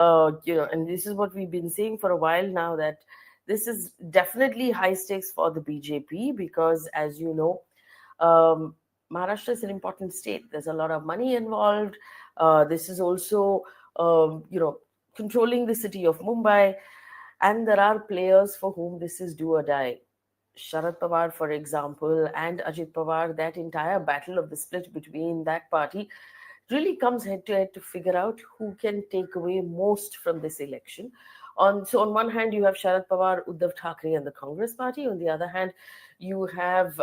and this is what we've been saying for a while now, that this is definitely high stakes for the BJP because, as you know, um, Maharashtra is an important state. There's a lot of money involved. This is also, controlling the city of Mumbai, and there are players for whom this is do or die. Sharad Pawar, for example, and Ajit Pawar, that entire battle of the split between that party really comes head to head to figure out who can take away most from this election. On one hand, you have Sharad Pawar, Uddhav Thackeray, and the Congress party. On the other hand, you have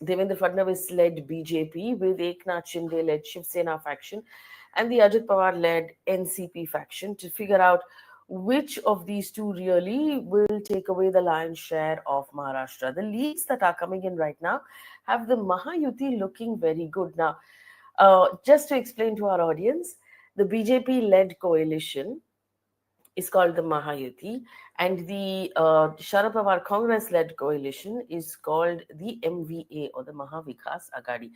Devendra Fadnavis led BJP with Eknath Shinde led Shiv Sena faction, and the Ajit Pawar led NCP faction to figure out which of these two really will take away the lion's share of Maharashtra. The leads that are coming in right now have the Mahayuti looking very good. Now, just to explain to our audience, the BJP-led coalition is called the Mahayuti, and the Sharad Pawar Congress-led coalition is called the MVA, or the Maha Vikas Aghadi.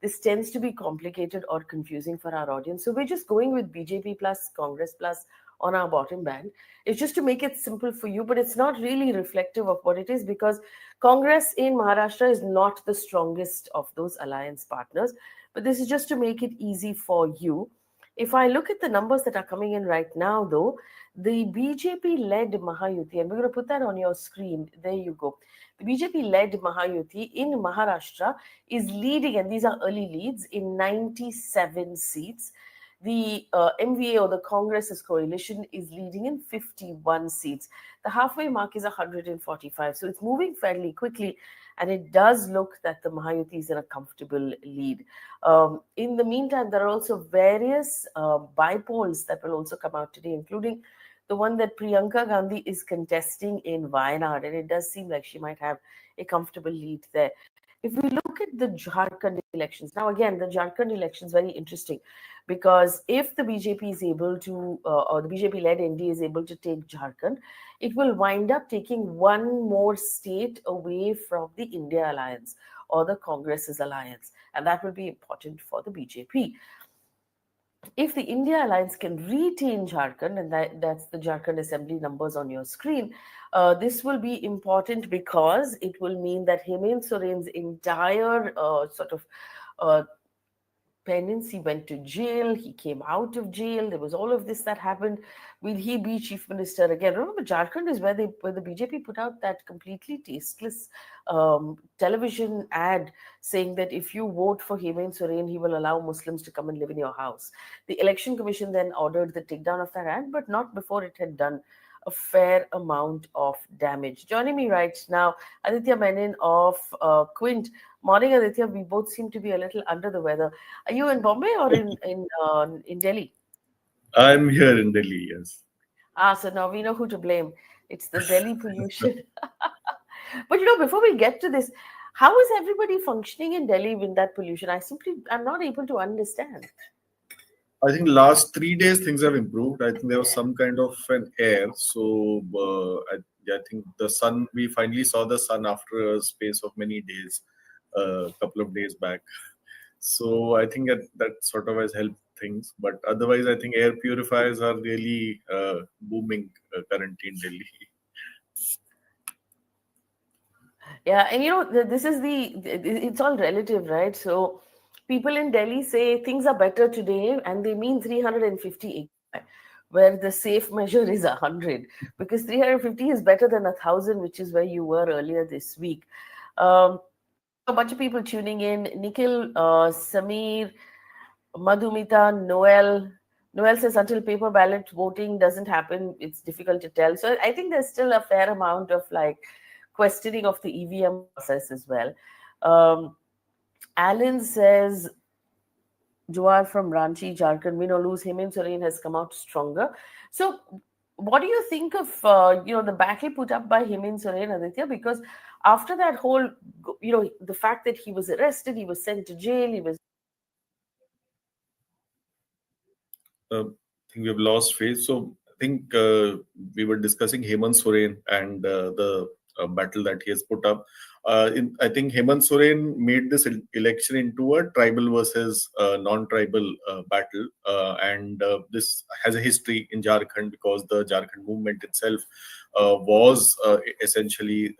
This tends to be complicated or confusing for our audience, so we're just going with BJP plus Congress plus on our bottom band. It's just to make it simple for you, but it's not really reflective of what it is, because Congress in Maharashtra is not the strongest of those alliance partners. But this is just to make it easy for you. If I look at the numbers that are coming in right now, though, the BJP-led Mahayuti, and we're going to put that on your screen. There you go. The BJP-led Mahayuti in Maharashtra is leading, and these are early leads, in 97 seats. The MVA, or the Congress's coalition, is leading in 51 seats. The halfway mark is 145. So it's moving fairly quickly. And it does look that the Mahayuti is in a comfortable lead. In the meantime, there are also various by-polls that will also come out today, including the one that Priyanka Gandhi is contesting in Wayanad. And it does seem like she might have a comfortable lead there. If we look at the Jharkhand elections, now again, the Jharkhand elections very interesting, because if the BJP is able to, or the BJP-led ND is able to take Jharkhand, it will wind up taking one more state away from the India alliance or the Congress's alliance, and that will be important for the BJP. If the India alliance can retain Jharkhand, and that's the Jharkhand Assembly numbers on your screen, this will be important because it will mean that Hemant Soren's entire penance, he went to jail, he came out of jail, there was all of this that happened. Will he be chief minister again? Remember, Jharkhand is where the BJP put out that completely tasteless television ad saying that if you vote for Hemant Soren, he will allow Muslims to come and live in your house. The election commission then ordered the takedown of that ad, but not before it had done a fair amount of damage. Joining me right now, Aditya Menon of Quint. Morning, Aditya. We both seem to be a little under the weather. Are you in Bombay or in Delhi? I'm here in Delhi, yes. So now we know who to blame. It's the Delhi pollution. But before we get to this, how is everybody functioning in Delhi with that pollution? I'm not able to understand. I think last 3 days things have improved. I think there was some kind of an air. So I think the sun, we finally saw the sun after a space of many days, a couple of days back. So I think that sort of has helped things. But otherwise, I think air purifiers are really booming currently in Delhi. Yeah, and this is it's all relative, right? So people in Delhi say things are better today, and they mean 350 AQI, where the safe measure is 100, because 350 is better than 1,000, which is where you were earlier this week. A bunch of people tuning in. Nikhil, Samir, Madhumita, Noel. Noel says until paper ballot voting doesn't happen, it's difficult to tell. So I think there's still a fair amount of questioning of the EVM process as well. Alan says, Jawar from Ranchi, Jharkhand, win or lose, Hemant Soren has come out stronger. So what do you think of the battle put up by Hemant Soren, Aditya? Because after that whole, the fact that he was arrested, he was sent to jail, he was... I think we have lost Faye. So I think we were discussing Hemant Soren and the battle that he has put up. I think Hemant Soren made this election into a tribal versus non-tribal battle, and this has a history in Jharkhand because the Jharkhand movement itself was essentially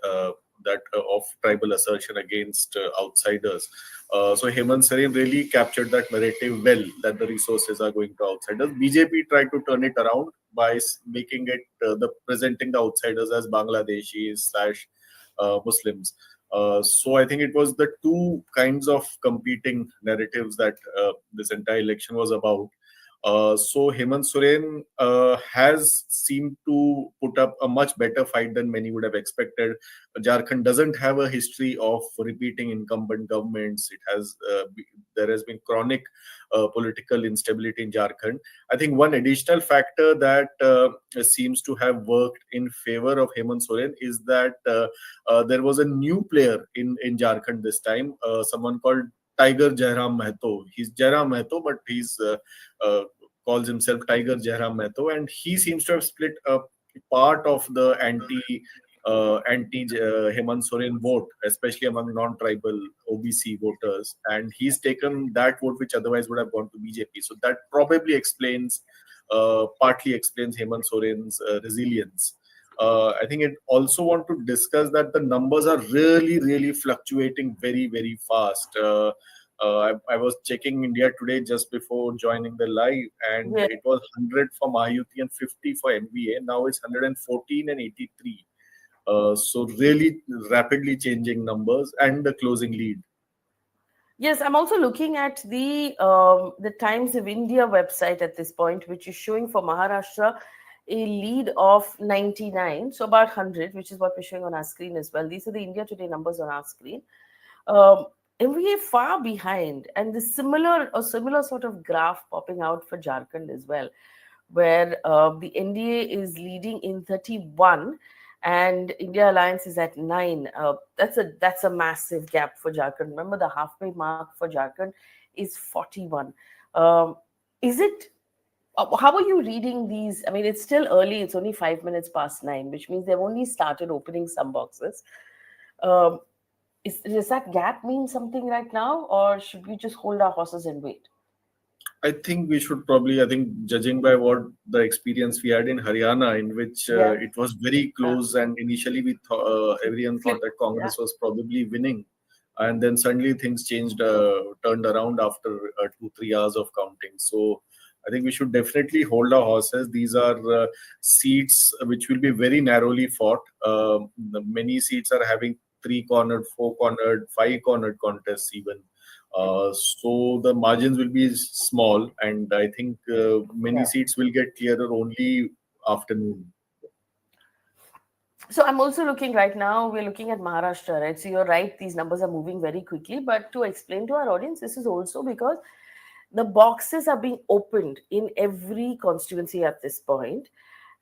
that of tribal assertion against outsiders. So Hemant Soren really captured that narrative well, that the resources are going to outsiders. BJP tried to turn it around by making it the presenting the outsiders as Bangladeshis slash Muslims. So I think it was the two kinds of competing narratives that this entire election was about. So Hemant Soren has seemed to put up a much better fight than many would have expected. Jharkhand doesn't have a history of repeating incumbent governments. There has been chronic political instability in Jharkhand. I think one additional factor that seems to have worked in favor of Hemant Soren is that there was a new player in Jharkhand this time, someone called Tiger Jairam Mahto. He's Jairam Mahto, but he's calls himself Tiger Jairam Mahto, and he seems to have split a part of the anti Hemant Soren vote, especially among non-tribal OBC voters, and he's taken that vote which otherwise would have gone to BJP. So that probably partly explains Hemant Soren's resilience. I think it also want to discuss that the numbers are really fluctuating very fast. I was checking India Today just before joining the live, and Yeah. it was 100 for Mahayuti and 50 for MVA. Now it's 114 and 83. So really rapidly changing numbers and the closing lead. Yes, I'm also looking at the Times of India website at this point, which is showing for Maharashtra a lead of 99, so about 100, which is what we're showing on our screen as well. These are the India Today numbers on our screen. Um, and we are far behind, and the similar sort of graph popping out for Jharkhand as well, where the NDA is leading in 31 and India Alliance is at 9. That's a massive gap for Jharkhand. Remember, the halfway mark for Jharkhand is 41. Um, is it? How are you reading these? I mean, it's still early. It's only 5 minutes past 9, which means they've only started opening some boxes. Um, does that gap mean something right now, or should we just hold our horses and wait? I think we should probably, I think, judging by what the experience we had in Haryana, in which Yeah, it was very close, and initially everyone thought flip. that Yeah, Congress was probably winning, and then suddenly things turned around after 2-3 hours of counting. So I think we should definitely hold our horses. These are seats which will be very narrowly fought. Many seats are having three-cornered, four-cornered, five-cornered contests even. So the margins will be small, and I think many yeah. seats will get clearer only afternoon. So I'm also looking right now, we're looking at Maharashtra, right? So you're right, these numbers are moving very quickly. But to explain to our audience, this is also because the boxes are being opened in every constituency at this point,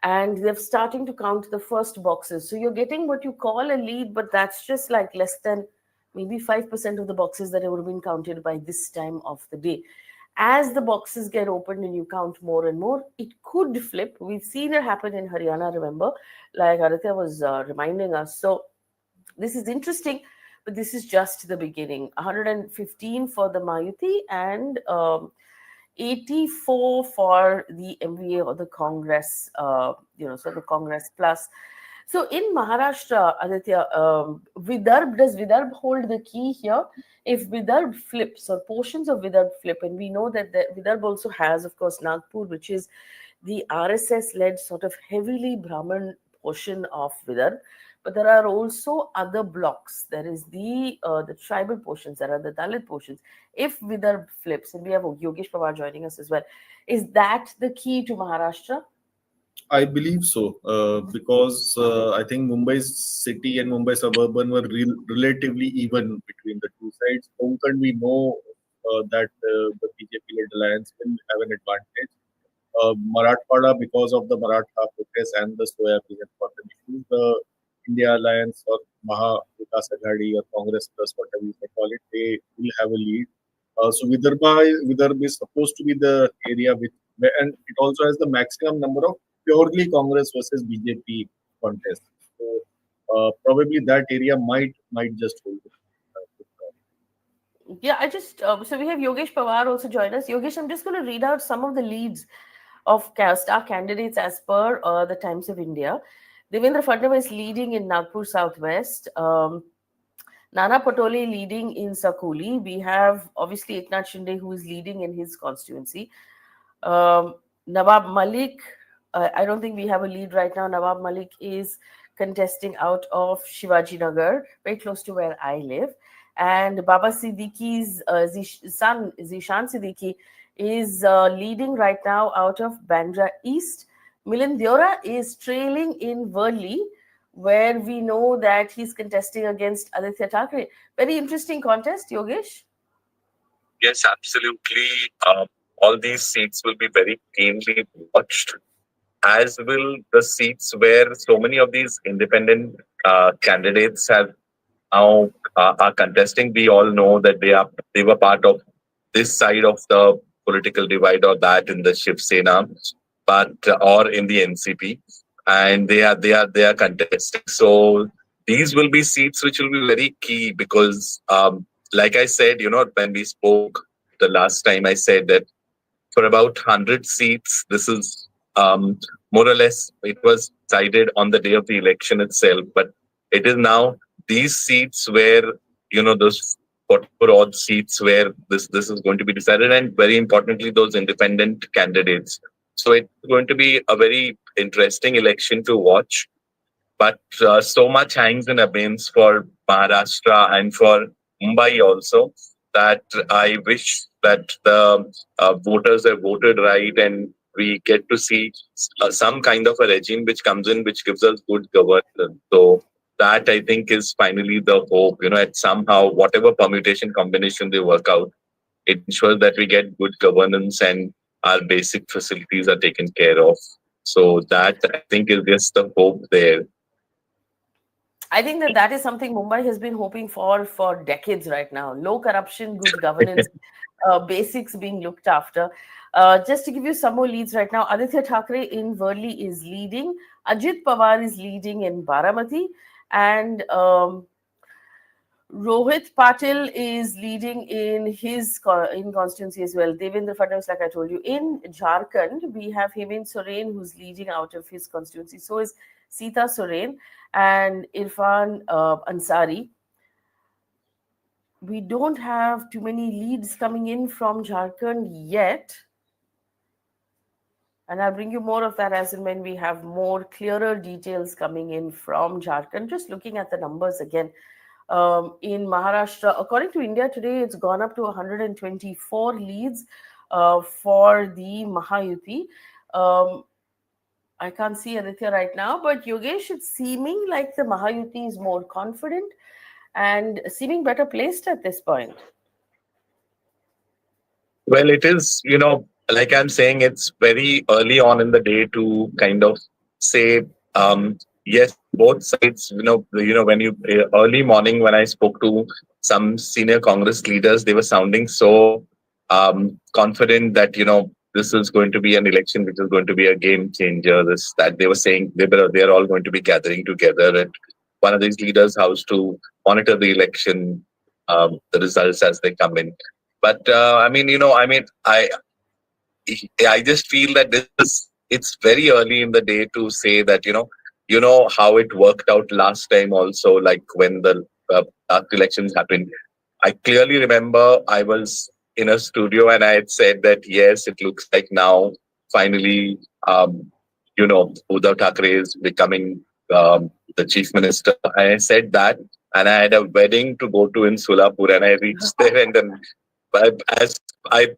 and they're starting to count the first boxes. So you're getting what you call a lead, but that's just like less than maybe 5% of the boxes that would have been counted by this time of the day. As the boxes get opened and you count more and more, it could flip. We've seen it happen in Haryana, remember, like Aditya was reminding us. So this is interesting, but this is just the beginning. 115 for the Mahayuti and 84 for the MVA or the Congress, so the Congress plus. So in Maharashtra, Aditya, does Vidarbh hold the key here? If Vidarbh flips or portions of Vidarbh flip, and we know that Vidarbh also has, of course, Nagpur, which is the RSS-led sort of heavily Brahmin portion of Vidarbh, but there are also other blocks. There is the tribal portions, there are the Dalit portions. If Vidarbh flips, and we have Yogesh Pawar joining us as well, is that the key to Maharashtra? I believe so, because I think Mumbai city and Mumbai suburban were relatively even between the two sides. Konkan, we know that the BJP-led alliance will have an advantage. Marathwada, because of the Maratha protest and the soya bean and cotton issues, the India Alliance or Maha Vikas Aghadi or Congress plus whatever you may call it, they will have a lead. So Vidarbha is supposed to be the area and it also has the maximum number of purely Congress versus BJP contests. So probably that area might just hold it. Yeah, I just so we have Yogesh Pawar also join us. Yogesh, I'm just going to read out some of the leads of star candidates as per the Times of India. Devendra Fadnavis leading in Nagpur Southwest. Nana Patole leading in Sakoli. We have obviously Eknath Shinde who is leading in his constituency. Um, Nawab Malik, I don't think we have a lead right now. Nawab Malik is contesting out of Shivaji Nagar, very close to where I live. And Baba Siddiqui's son, Zishan Siddiqui, is leading right now out of Bandra East. Milind Deora is trailing in Worli, where we know that he's contesting against Aditya Thackeray. Very interesting contest, Yogesh. Yes, absolutely. All these seats will be very keenly watched, as will the seats where so many of these independent candidates have now are contesting. We all know that they were part of this side of the political divide, or that in the Shiv Sena, but or in the NCP, and they are contesting. So these will be seats which will be very key because, like I said, when we spoke the last time, I said that for about 100 seats, this is more or less it was decided on the day of the election itself, but it is now these seats where those 44 odd seats where this is going to be decided, and very importantly those independent candidates. So it's going to be a very interesting election to watch, but so much hangs in abeyance for Maharashtra and for Mumbai also, that I wish that the voters have voted right and we get to see some kind of a regime which comes in which gives us good governance. So that I think is finally the hope. At somehow whatever permutation combination they work out, it ensures that we get good governance and our basic facilities are taken care of. So that I think is just the hope there. I think that is something Mumbai has been hoping for decades right now. Low corruption, good governance, basics being looked after. Just to give you some more leads right now, Aditya Thackeray in Worli is leading. Ajit Pawar is leading in Baramati, and Rohit Patil is leading in his in constituency as well. Devendra Fadnavis, like I told you, in Jharkhand we have Hemant Soren who's leading out of his constituency. So is Sita Soren and Irfan Ansari. We don't have too many leads coming in from Jharkhand yet. And I'll bring you more of that as and when we have more clearer details coming in from Jharkhand. Just looking at the numbers again. In Maharashtra, according to India Today, it's gone up to 124 leads for the Mahayuti. I can't see Aditya right now, but Yogesh, it's seeming like the Mahayuti is more confident and seeming better placed at this point. Well, it is, like I'm saying, it's very early on in the day to kind of say, yes, both sides, when you early morning when I spoke to some senior Congress leaders, they were sounding so confident that, this is going to be an election which is going to be a game changer. This, that they were saying they're all going to be gathering together at one of these leaders' house to monitor the election, the results as they come in. But I just feel that it's very early in the day to say that how it worked out last time also, like when the last elections happened. I clearly remember I was in a studio and I had said that yes, it looks like now finally Uddhav Thackeray is becoming the chief minister. I said that, and I had a wedding to go to in Solapur, and I reached there, and then as I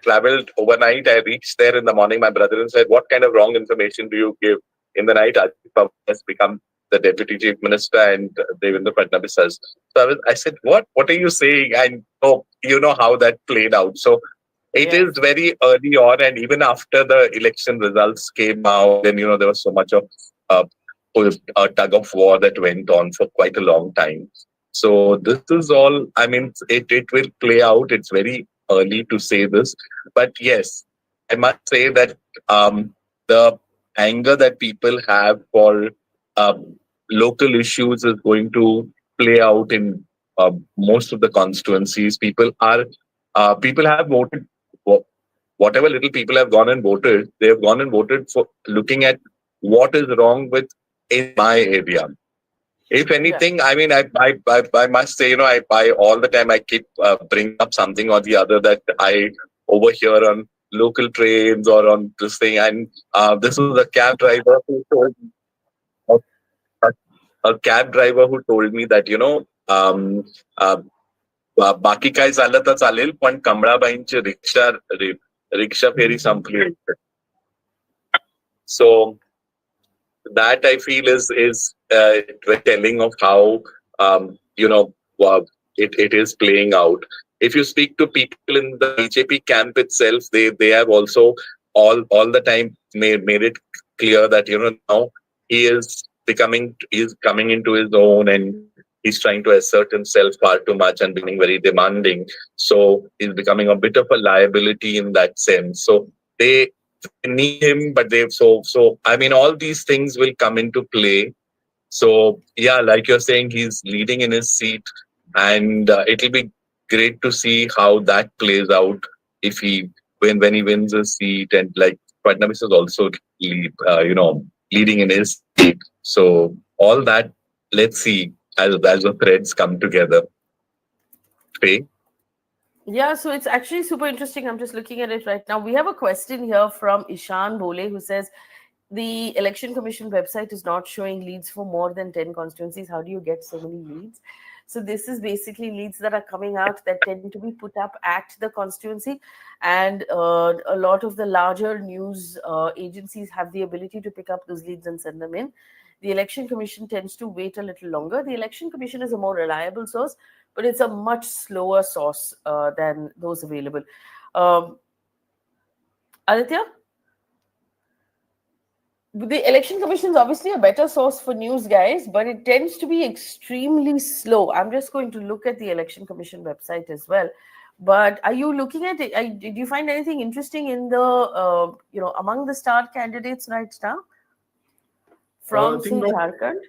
traveled overnight, I reached there in the morning. My brother said, "What kind of wrong information do you give in the night?" Ajit Pawar has become the deputy chief minister, and Devendra Fadnavis has. So I said, "What are you saying?" And you know how that played out. So it is very early on, and even after the election results came out, then there was so much of uh, a tug of war that went on for quite a long time. So this is all. I mean, it will play out. It's very early to say this, but yes, I must say that the anger that people have for, local issues is going to play out in most of the constituencies. People have voted. Whatever little people have gone and voted, they have gone and voted for looking at what is wrong with in my area. If Yeah. anything, I mean, I must say, I all the time I keep bringing up something or the other that I overhear on local trains or on this thing. And this was a cab driver who told a, a cab driver who told me that, uh, बाकी काय झालं तर चालेल पण कमळाबाईंची रिक्षा फेरी संपली. So that I feel is very telling of how it is playing out. If you speak to people in the BJP camp itself, they have also all the time made it clear that now he's coming into his own, and he's trying to assert himself far too much and becoming very demanding. So he's becoming a bit of a liability in that sense. So they need him, but so I mean, all these things will come into play. So yeah, like you're saying, he's leading in his seat, and it'll be great to see how that plays out if when he wins his seat, and like Fadnavis is also leading in his seat. So all that, let's see as the threads come together. Faye? Yeah, so it's actually super interesting. I'm just looking at it right now. We have a question here from Ishan Bole who says the Election Commission website is not showing leads for more than 10 constituencies. How do you get so many leads? So this is basically leads that are coming out that tend to be put up at the constituency, and a lot of the larger news agencies have the ability to pick up those leads and send them in. The Election Commission tends to wait a little longer. The Election Commission is a more reliable source, but it's a much slower source than those available. Aditya? The Election Commission is obviously a better source for news, guys, but it tends to be extremely slow. I'm just going to look at the Election Commission website as well. But are you looking at it? Did you find anything interesting in the, among the star candidates right now from, say, Jharkhand?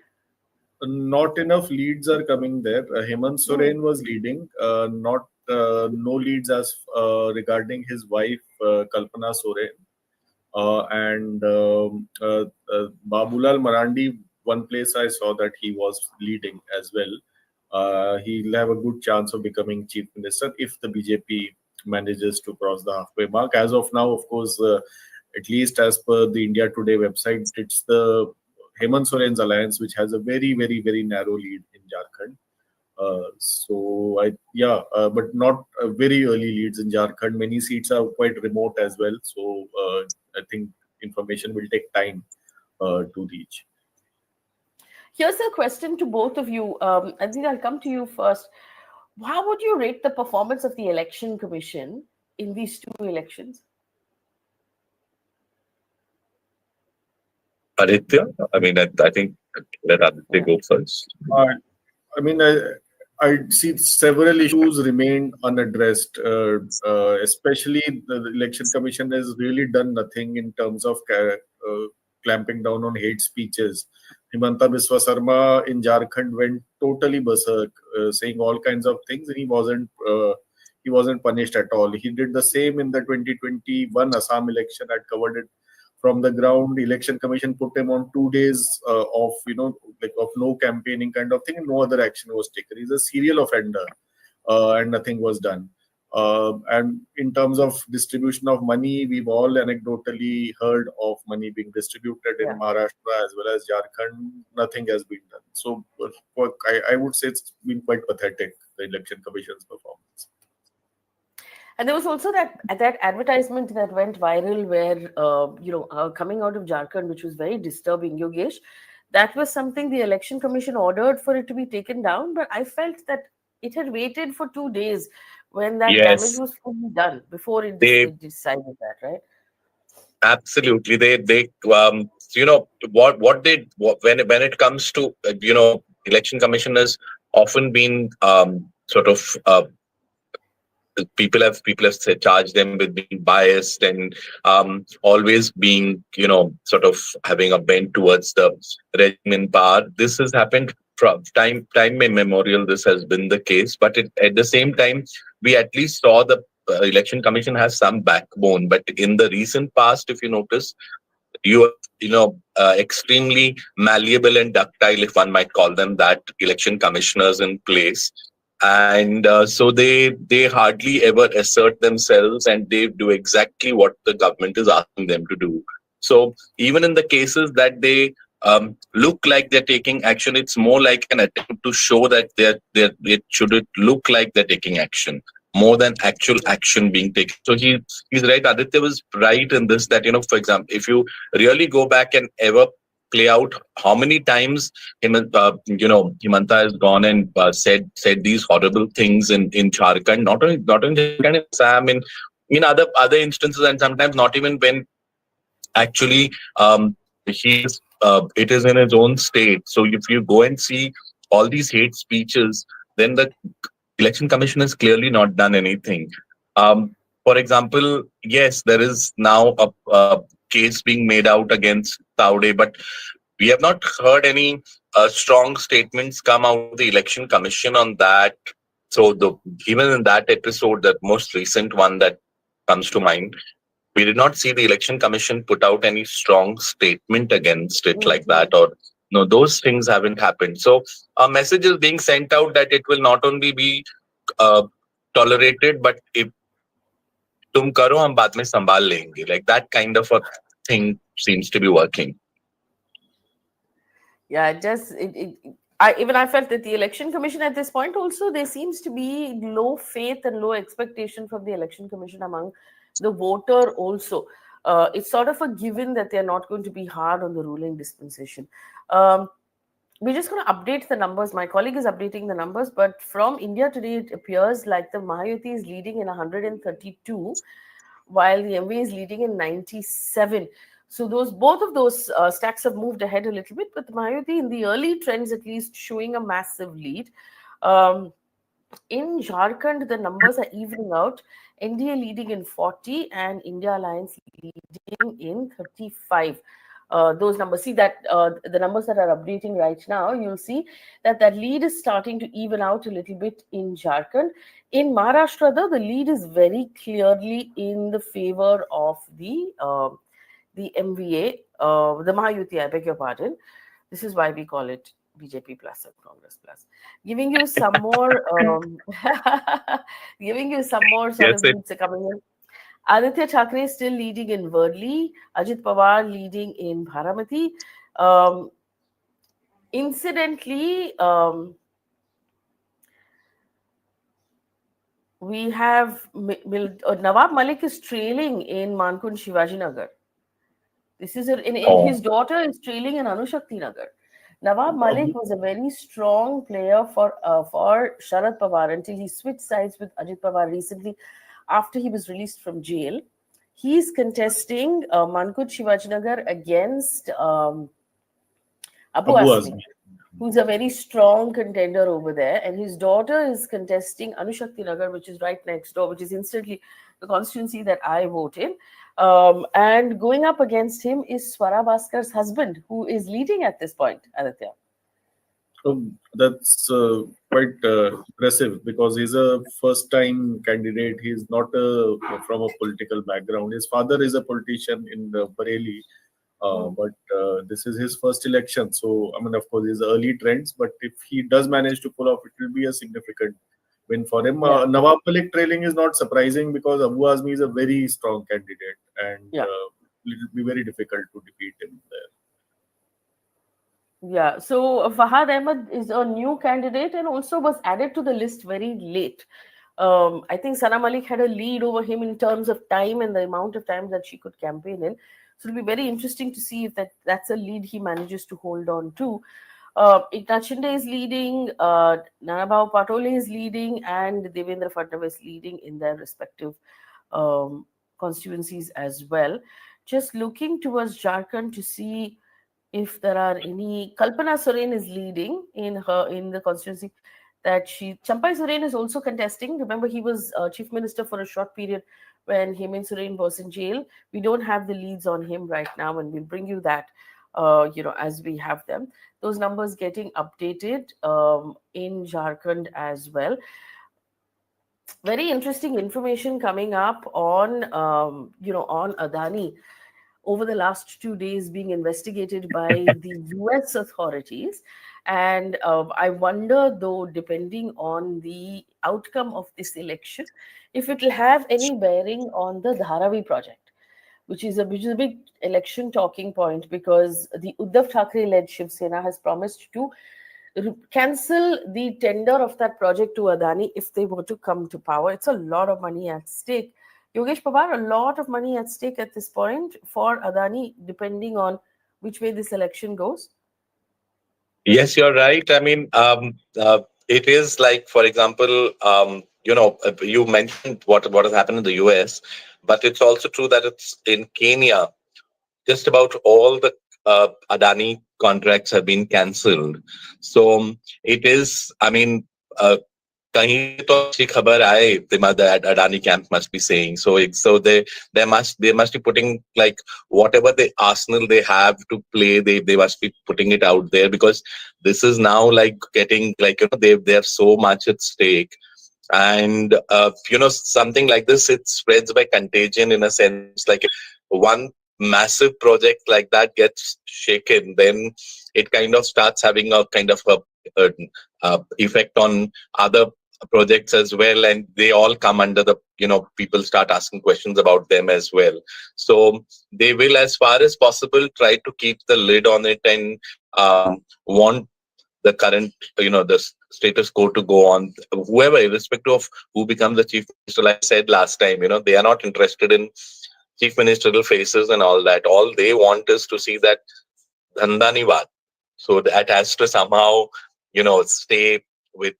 Not enough leads are coming there. Hemant Soren was leading, no leads as regarding his wife Kalpana Soren. And Babulal Marandi, one place I saw that he was leading as well. He'll have a good chance of becoming chief minister if the BJP manages to cross the halfway mark. As of now, of course, at least as per the India Today website, it's the Hemant Soren's alliance which has a very, very, very narrow lead in Jharkhand. But not very early leads in Jharkhand. Many seats are quite remote as well. So I think information will take time to reach. Here's a question to both of you. I think I'll come to you first. How would you rate the performance of the Election Commission in these two elections? Aditya? I mean, I think let Aditya go first. I mean, I see several issues remain unaddressed, especially the Election Commission has really done nothing in terms of clamping down on hate speeches. Himanta Biswa Sarma in Jharkhand went totally berserk, saying all kinds of things, and he wasn't punished at all. He did the same in the 2021 Assam election. I covered it from the ground. Election Commission put him on 2 days of no campaigning kind of thing, and no other action was taken. He's a serial offender, and nothing was done. And in terms of distribution of money, we've all anecdotally heard of money being distributed in Maharashtra as well as Jharkhand. Nothing has been done. So I would say it's been quite pathetic, the Election Commission's performance. And there was also that advertisement that went viral where, coming out of Jharkhand, which was very disturbing, Yogesh. That was something the Election Commission ordered for it to be taken down. But I felt that it had waited for 2 days when that damage was fully done before it decided that, right? Absolutely. When it comes to, Election Commission has often been sort of people have charged them with being biased and always being, sort of having a bent towards the regime in power. This has happened from time immemorial. This has been the case, but at the same time, we at least saw the election commission has some backbone. But in the recent past, if you notice, you extremely malleable and ductile, if one might call them that, election commissioners in place, and so they hardly ever assert themselves, and they do exactly what the government is asking them to do. So even in the cases that they look like they're taking action, it's more like an attempt to show that it should it look like they're taking action more than actual action being taken. So he's right. Aditya was right in this, that, for example, if you really go back and ever play out how many times Himanta has gone and said these horrible things in Jharkhand, not only Jharkhand, in Assam, in other instances, and sometimes not even when actually he's it is in his own state. So if you go and see all these hate speeches, then the election commission has clearly not done anything. For example, yes, there is now a case being made out against Taude, but we have not heard any strong statements come out of the election commission on that. So even in that episode, that most recent one that comes to mind, we did not see the election commission put out any strong statement against it like that, or no, those things haven't happened. So a message is being sent out that it will not only be tolerated, but if tum karo, hum baad mein sambhal lenge, like that kind of a thing seems to be working. Yeah, it does. I felt that the election commission at this point also, there seems to be low faith and low expectation from the election commission among the voter also. It's sort of a given that they're not going to be hard on the ruling dispensation. We're just going to update the numbers. My colleague is updating the numbers, but from India today, it appears like the Mahayuti is leading in 132, while the MV is leading in 97. So both of those stacks have moved ahead a little bit, but the Mahayuti in the early trends at least showing a massive lead. In Jharkhand, the numbers are evening out. NDA leading in 40 and India Alliance leading in 35. Those numbers, see that the numbers that are updating right now, you'll see that lead is starting to even out a little bit in Jharkhand. In Maharashtra, though, the lead is very clearly in the favor of the MVA, the Mahayuti, I beg your pardon. This is why we call it BJP plus and Congress plus. Giving you some more, giving you some more sort of leads are coming in. Aditya Thackeray is still leading in Worli. Ajit Pawar leading in Bharamati. Incidentally, we have Nawab Malik is trailing in Mankund Shivaji Nagar. This is his daughter is trailing in Anushakti Nagar. Nawab Malik was a very strong player for Sharad Pawar until he switched sides with Ajit Pawar recently after he was released from jail. He's contesting Mankund Shivaji Nagar against Abu Azmi, who's a very strong contender over there. And his daughter is contesting Anushakti Nagar, which is right next door, which is instantly the constituency that I vote in. And going up against him is Swara Bhaskar's husband, who is leading at this point, Aditya. That's quite impressive, because he's a first-time candidate. He's not from a political background. His father is a politician in Bareilly, but this is his first election. So, I mean, of course, these are early trends, but if he does manage to pull off, it will be a significant win for him. Nawab Malik trailing is not surprising, because Abu Azmi is a very strong candidate, and it will be very difficult to defeat him there. Yeah, so Fahad Ahmed is a new candidate and also was added to the list very late. I think Sana Malik had a lead over him in terms of time and the amount of time that she could campaign in. So it'll be very interesting to see if that's a lead he manages to hold on to. Iknachinde is leading, Nanabhao Patole is leading, and Devendra Fadnavis leading in their respective constituencies as well. Just looking towards Jharkhand to see if there are any. Kalpana Soren is leading in the constituency. that Champai Soren is also contesting. Remember, he was chief minister for a short period when Hemant Soren was in jail. We don't have the leads on him right now, and we'll bring you that, as we have them. Those numbers getting updated in Jharkhand as well. Very interesting information coming up on, on Adani over the last 2 days being investigated by the US authorities. And I wonder, though, depending on the outcome of this election, if it will have any bearing on the Dharavi project, which is a big election talking point, because the Uddhav Thackeray-led Shiv Sena has promised to cancel the tender of that project to Adani if they were to come to power. It's a lot of money at stake. Yogesh Pawar, a lot of money at stake at this point for Adani, depending on which way this election goes. Yes, you're right. I mean, it is like, for example, you mentioned what has happened in the US, but it's also true that it's in Kenya. Just about all the Adani contracts have been cancelled. So it is, I mean, कहीं तो अच्छी खबर आए, the Adani camp must be saying. So they must be putting, like, whatever the arsenal they have to play, they must be putting it out there, because this is now like getting, like, they have so much at stake. And something like this, it spreads by contagion, in a sense. Like, one massive project like that gets shaken, then it kind of starts having a kind of a effect on other projects as well, and they all come under the, people start asking questions about them as well. So they will, as far as possible, try to keep the lid on it, and want the current, the status quo to go on. Whoever, irrespective of who becomes the chief minister, like I said last time, they are not interested in chief ministerial faces and all that. All they want is to see that dhanda nahi baat. So that has to somehow, stay with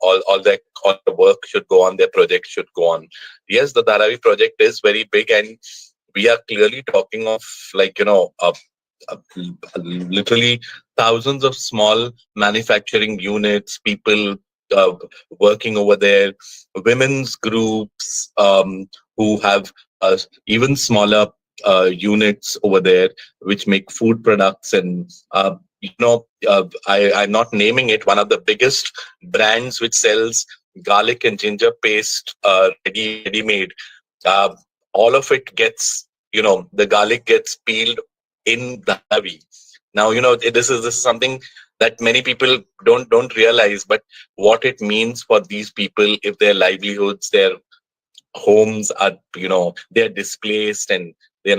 all the work should go on, their project should go on. Yes, the Dharavi project is very big, and we are clearly talking of, like, literally thousands of small manufacturing units, people working over there, women's groups who have even smaller units over there, which make food products. And I'm not naming it, one of the biggest brands which sells garlic and ginger paste, ready made, all of it gets, the garlic gets peeled in Dharavi. Now, this is something that many people don't realize, but what it means for these people, if their livelihoods, their homes are, they're displaced, and they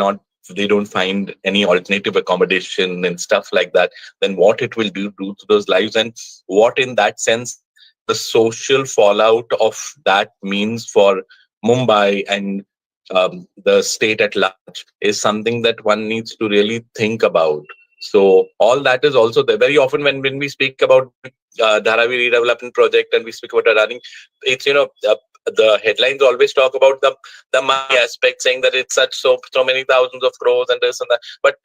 don't find any alternative accommodation and stuff like that, then what it will do to those lives, and what, in that sense, the social fallout of that means for Mumbai and the state at large, is something that one needs to really think about. So all that is also there. Very often when we speak about Dharavi redevelopment project, and we speak about Adani, it's, the headlines always talk about the money aspect, saying that it's such so many thousands of crores and this and that. But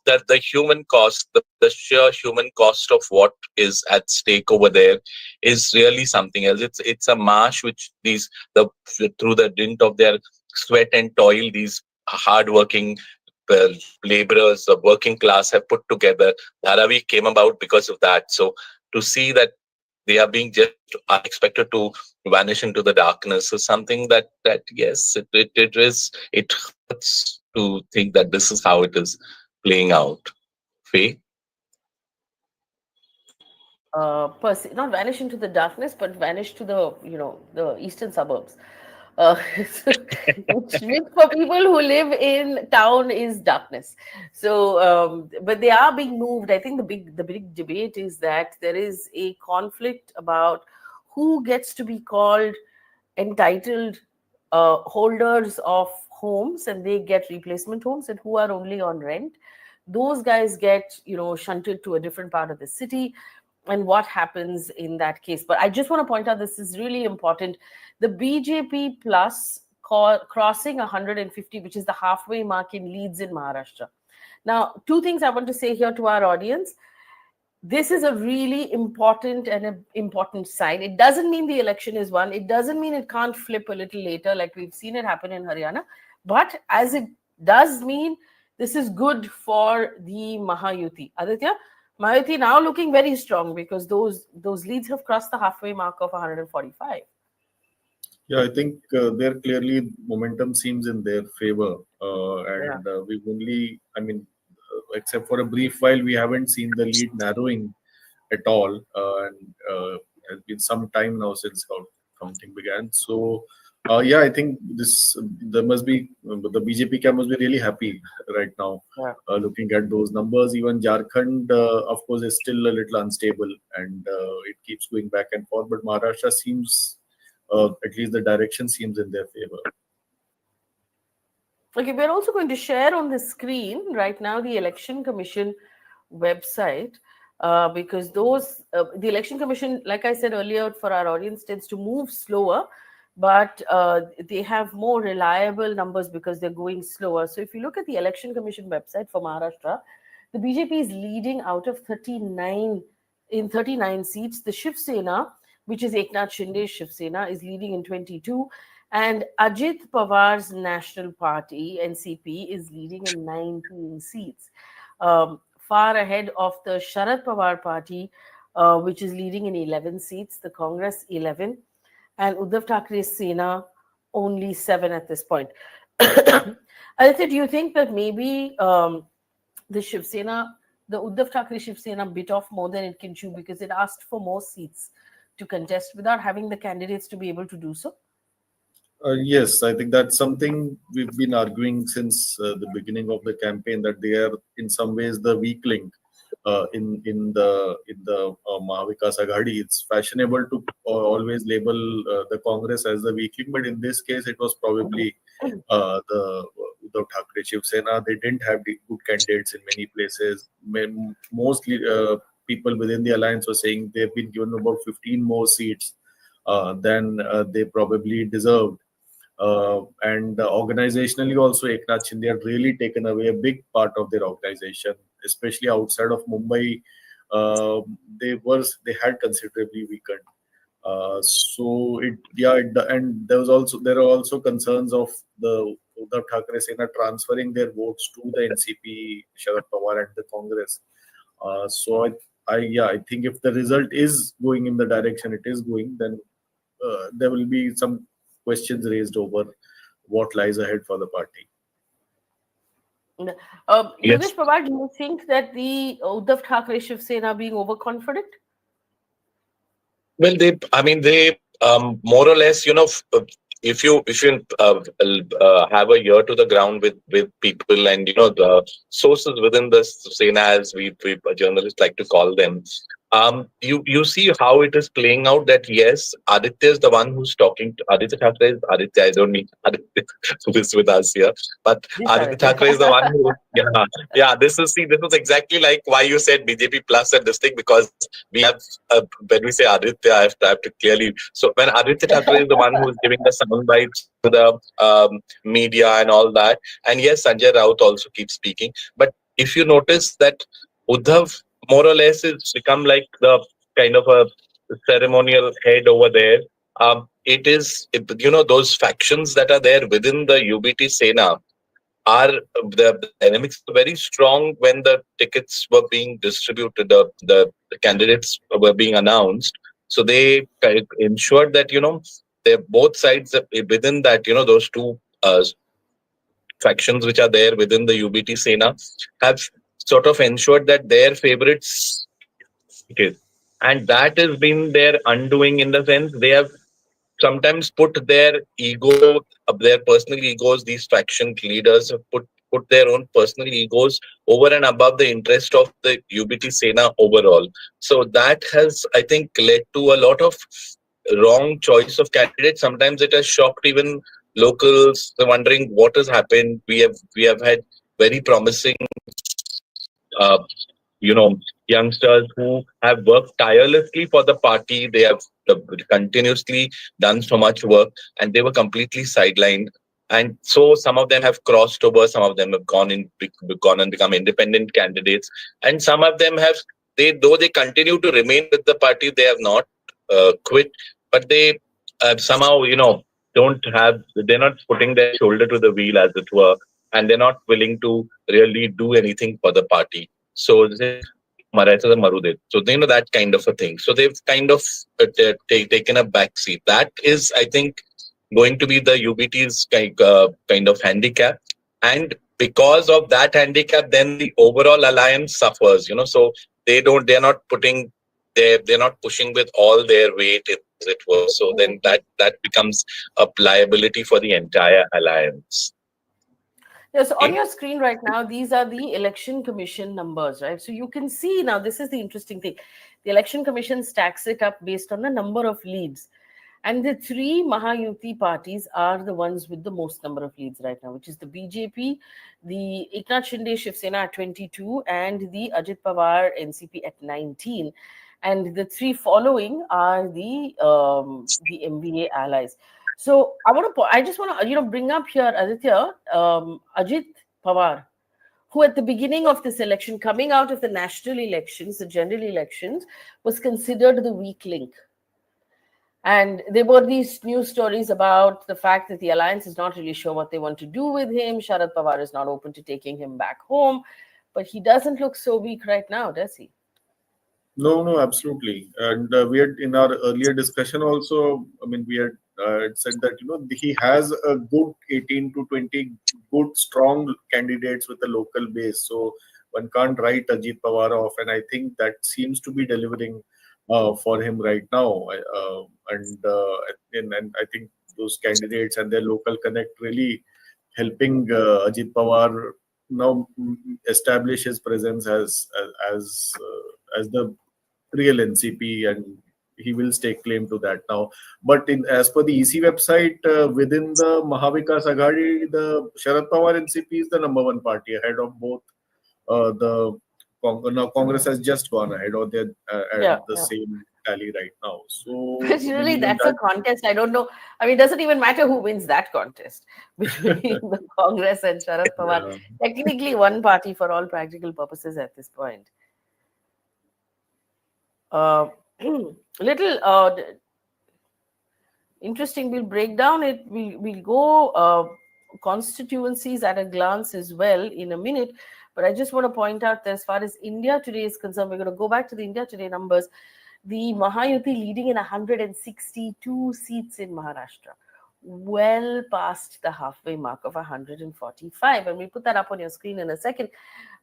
that the human cost, the sheer human cost of what is at stake over there is really something else. It's a marsh which through the dint of their sweat and toil, these hardworking laborers, the working class, have put together. Dharavi came about because of that. So to see that they are being just expected to vanish into the darkness is something that yes, it hurts to think that this is how it is playing out. Faye? Not vanish into the darkness, but vanish to the eastern suburbs. Which for people who live in town is darkness. So, but they are being moved. I think the big debate is that there is a conflict about who gets to be called entitled holders of homes, and they get replacement homes, and who are only on rent. Those guys get shunted to a different part of the city, and what happens in that case. But I just want to point out, this is really important. The BJP plus crossing 150, which is the halfway mark in leads in Maharashtra. Now, two things I want to say here to our audience. this is a really important and an important sign. It doesn't mean the election is won. It doesn't mean it can't flip a little later, like we've seen it happen in Haryana. But as it does mean, this is good for the Mahayuti. Aditya, Mahayuti now looking very strong because those leads have crossed the halfway mark of 145. Yeah, I think there clearly momentum seems in their favor, Yeah. and we've only, I mean, except for a brief while, we haven't seen the lead narrowing at all, and has been some time now since counting began. So, yeah, I think this there must be the BJP camp must be really happy right now, Yeah. looking at those numbers. Even Jharkhand, of course, is still a little unstable, and it keeps going back and forth. But Maharashtra seems, at least the direction seems in their favor. Okay, we're also going to share on the screen right now the Election Commission website, because the Election Commission, like I said earlier, for our audience, tends to move slower, but they have more reliable numbers because they're going slower. So if you look at the Election Commission website for Maharashtra, the BJP is leading out of 39 in 39 seats. The Shiv Sena, which is Eknath Shinde's Shiv Sena, is leading in 22. And Ajit Pawar's National Party, NCP, is leading in 19 seats, far ahead of the Sharad Pawar Party, which is leading in 11 seats, the Congress 11, and Uddhav Thackeray's Sena only 7 at this point. Aditya, do you think that maybe the Shiv Sena, the Uddhav Thackeray Shiv Sena bit off more than it can chew because it asked for more seats to contest without having the candidates to be able to do so? Yes, I think that's something we've been arguing since the beginning of the campaign, that they are in some ways the weak link in the Maha Vikas Aghadi. It's fashionable to always label the Congress as the weak link, but in this case, it was probably the Uddhav Thackeray Shiv Sena. They didn't have the good candidates in many places. Mostly people within the alliance were saying they've been given about 15 more seats than they probably deserved. And organizationally also, Eknath Shinde had really taken away a big part of their organization, especially outside of Mumbai. They had considerably weakened. So it yeah it, and there are also concerns of the Uddhav Thackeray Sena transferring their votes to the NCP, Sharad Pawar, and the Congress. So I think if the result is going in the direction it is going, then there will be some questions raised over what lies ahead for the party. Yes. Yogesh Pawar, do you think that the Uddhav Thackeray Shiv Sena are being overconfident? Well, they more or less, if you have a ear to the ground with people, and the sources within the Sena, as we journalists like to call them, you see how it is playing out. That yes, Aditya is the one who's talking. Aditya Thackeray is Aditya. I don't mean Aditya who is with us here, but This Aditya Aditya. Thackeray is the one who. Yeah. This was exactly like why you said BJP plus at this thing, because we have when we say Aditya, I have to clearly. So when Aditya Thackeray is the one who is giving the sound bites to the media and all that, and yes, Sanjay Raut also keeps speaking. But if you notice that Uddhav more or less has become like the kind of a ceremonial head over there. Those factions that are there within the UBT Sena are the dynamics were very strong when the tickets were being distributed, the candidates were being announced. So they kind of ensured that they both sides within that those two factions which are there within the UBT Sena have sort of ensured that their favorites it. And that has been their undoing, in the sense they have sometimes put their ego, their personal egos, these faction leaders have put their own personal egos over and above the interest of the UBT Sena overall. So that has, I think, led to a lot of wrong choice of candidates. Sometimes it has shocked even locals, wondering what has happened. We have had very promising uh, youngsters who have worked tirelessly for the party. They have continuously done so much work, and they were completely sidelined. And so some of them have crossed over, some of them have gone and become independent candidates, and some of them have though they continue to remain with the party, they have not quit, but they somehow, they're not putting their shoulder to the wheel, as it were, and they're not willing to really do anything for the party. So they Marathas and Marudit. So that kind of a thing. So they've kind of taken a back seat. That is, I think, going to be the UBT's kind of handicap, and because of that handicap, then the overall alliance suffers. So they're not putting, they're not pushing with all their weight, as it were. So then that becomes a liability for the entire alliance. Yes, on your screen right now, these are the Election Commission numbers, right? So you can see now, this is the interesting thing. The Election Commission stacks it up based on the number of leads. And the three Mahayuti parties are the ones with the most number of leads right now, which is the BJP, the Eknath Shinde Shiv Sena at 22, and the Ajit Pawar NCP at 19. And the three following are the MVA allies. So I just want to bring up here, Aditya, Ajit Pawar, who at the beginning of this election, coming out of the national elections, the general elections, was considered the weak link. And there were these news stories about the fact that the alliance is not really sure what they want to do with him. Sharad Pawar is not open to taking him back home, but he doesn't look so weak right now, does he? No, absolutely. And we had in our earlier discussion also, I mean, we had said that, he has a good 18 to 20 good, strong candidates with a local base. So one can't write Ajit Pawar off. And I think that seems to be delivering for him right now. And I think those candidates and their local connect really helping Ajit Pawar now establish his presence as the real NCP, and he will stake claim to that now. But as per the EC website, within the Maha Vikas Aghadi, the Sharad Pawar NCP is the number one party ahead of both now Congress has just gone ahead, or they're at the same tally right now. So but really, that's a contest. I don't know. I mean, it doesn't even matter who wins that contest between the Congress and Sharad Pawar. Technically, one party for all practical purposes at this point. Little interesting. We'll break down it. We'll go constituencies at a glance as well in a minute. But I just want to point out that as far as India Today is concerned, we're going to go back to the India Today numbers. The Mahayuti leading in 162 seats in Maharashtra, well past the halfway mark of 145. And we'll put that up on your screen in a second.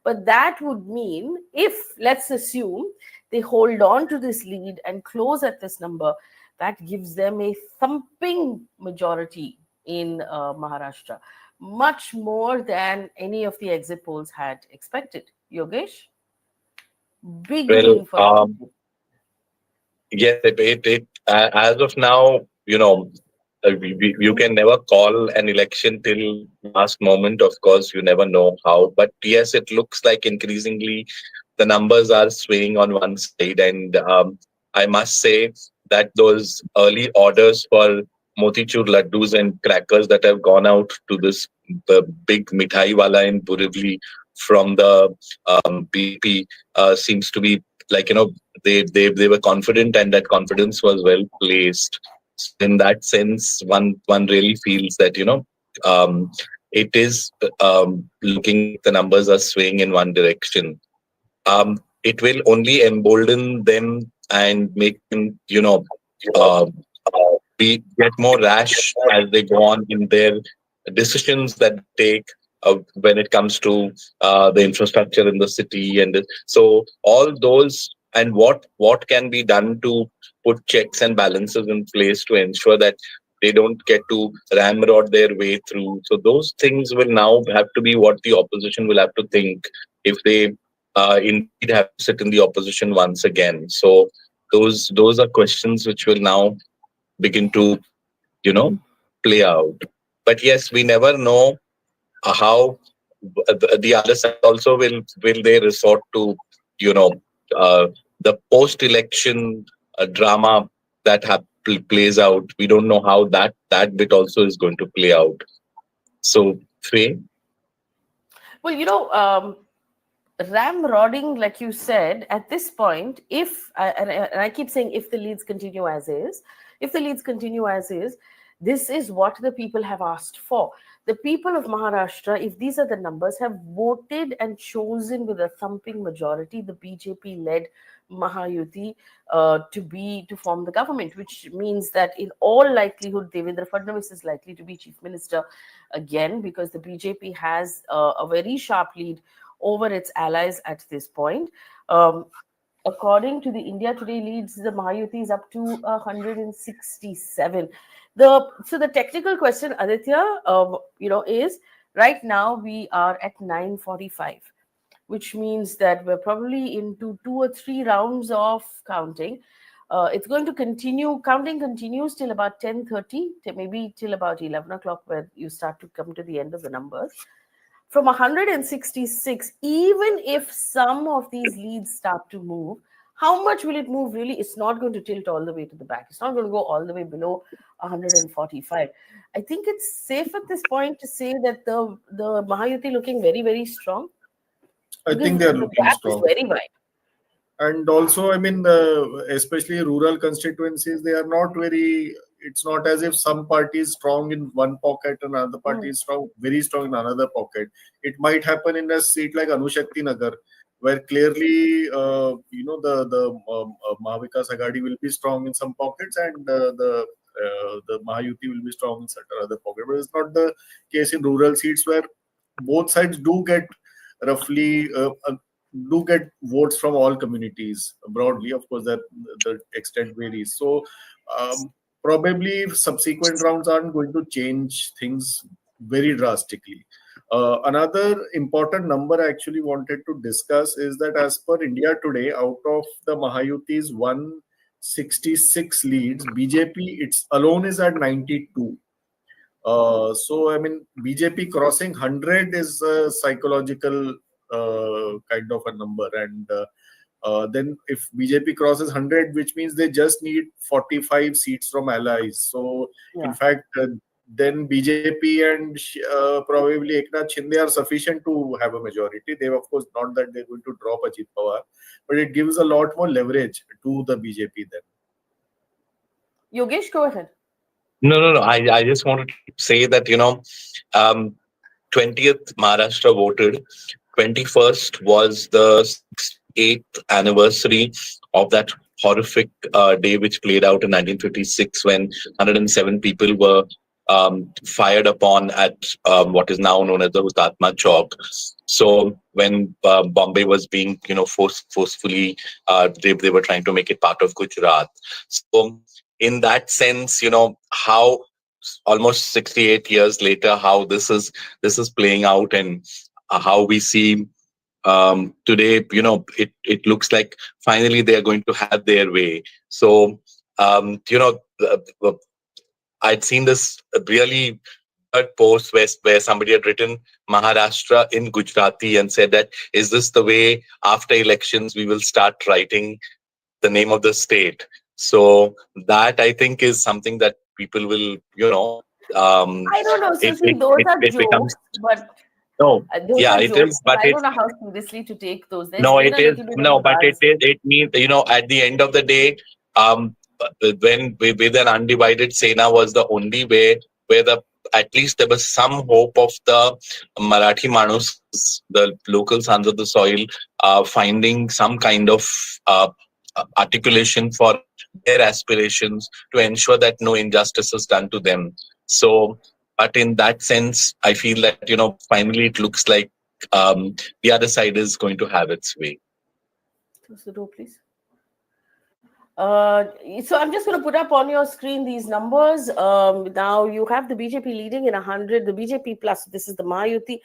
But that would mean, if, let's assume, they hold on to this lead and close at this number, that gives them a thumping majority in Maharashtra, much more than any of the exit polls had expected. Yogesh? Big win for yes, as of now, you can never call an election till last moment. Of course, you never know how. But yes, it looks like increasingly the numbers are swaying on one side. And I must say that those early orders for motichur laddus and crackers that have gone out to the big mithai wala in Borivali from the BP seems to be like, they were confident, and that confidence was well placed. In that sense, one really feels that it is looking, the numbers are swaying in one direction. It will only embolden them and make them get more rash as they go on in their decisions that they take when it comes to the infrastructure in the city, and so all those, and what can be done to put checks and balances in place to ensure that they don't get to ramrod their way through. So those things will now have to be what the opposition will have to think if they indeed have to sit in the opposition once again. So those are questions which will now begin to play out. But yes, we never know how the other side also will they resort to the post-election drama that plays out. We don't know how that bit also is going to play out. So, Faye? Well, ramrodding, like you said, at this point, and I keep saying if the leads continue as is, if the leads continue as is, this is what the people have asked for. The people of Maharashtra, if these are the numbers, have voted and chosen with a thumping majority the BJP-led Mahayuti to form the government, which means that in all likelihood, Devendra Fadnavis is likely to be chief minister again, because the BJP has a very sharp lead over its allies at this point. Um, According to the India Today leads, the Mahayuti is up to 167. The technical question, Aditya, is right now we are at 9:45, which means that we're probably into 2 or 3 rounds of counting. It's going to continue. Counting continues till about 10:30, maybe till about 11 o'clock, where you start to come to the end of the numbers. From 166, even if some of these leads start to move, how much will it move really? It's not going to tilt all the way to the back. It's not going to go all the way below 145. I think it's safe at this point to say that the Mahayuti looking very, very strong, I because think they are the looking gap is strong. very wide. And also, I mean, especially rural constituencies, they are not very. It's not as if some party is strong in one pocket and another party is strong, very strong in another pocket. It might happen in a seat like Anushakti Nagar, where clearly, the Maha Vikas Aghadi will be strong in some pockets, and the Mahayuti will be strong in certain other pockets. But it's not the case in rural seats, where both sides do get roughly do get votes from all communities broadly. Of course, that the extent varies. So probably subsequent rounds aren't going to change things very drastically. Another important number I actually wanted to discuss is that as per India Today, out of the Mahayuti's 166 leads, BJP its alone is at 92. So I mean, BJP crossing 100 is a psychological kind of a number, and then if BJP crosses 100, which means they just need 45 seats from allies. So in Yeah. fact, then BJP and probably Eknath Shinde are sufficient to have a majority. They, of course, not that they're going to drop Ajit Pawar, but it gives a lot more leverage to the BJP then. Yogesh, go ahead. No. I just wanted to say that, um, 20th Maharashtra voted. 21st was the 8th anniversary of that horrific day which played out in 1956, when 107 people were fired upon at what is now known as the Hutatma Chowk. So when Bombay was being, forcefully, they were trying to make it part of Gujarat. So in that sense, how almost 68 years later, how this is playing out, and how we see today, it looks like finally they are going to have their way. So I'd seen this really weird post where somebody had written Maharashtra in Gujarati and said that, is this the way after elections we will start writing the name of the state? So that, I think, is something that people will, um, I don't know. So it, see, it, those it, are it becomes, jokes, but no, those yeah, are it jokes. is, But but I it, don't know how seriously to take those. There's no, been it a is, little bit of a no, but buzz. it means, at the end of the day, um, when with an undivided Sena was the only way where at least there was some hope of the Marathi Manus, the local sons of the soil, finding some kind of uh, articulation for their aspirations to ensure that no injustice is done to them. So, but in that sense, I feel that, finally it looks like the other side is going to have its way. Close the door, please. Uh, so I'm just going to put up on your screen these numbers. Now you have the BJP leading in 100, the BJP plus, this is the Mahayuti,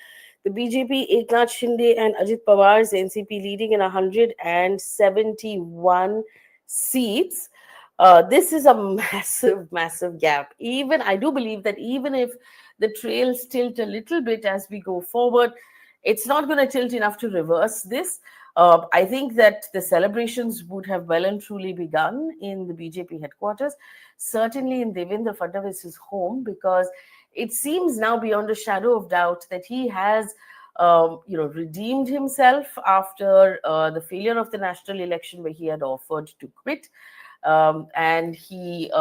the BJP, Eknath Shinde and Ajit Pawar's NCP leading in 171 seats. This is a massive, massive gap. Even I do believe that even if the trails tilt a little bit as we go forward, it's not going to tilt enough to reverse this. I think that the celebrations would have well and truly begun in the BJP headquarters, certainly in Devendra Fadnavis' home, because it seems now beyond a shadow of doubt that he has redeemed himself after the failure of the national election where he had offered to quit. And he,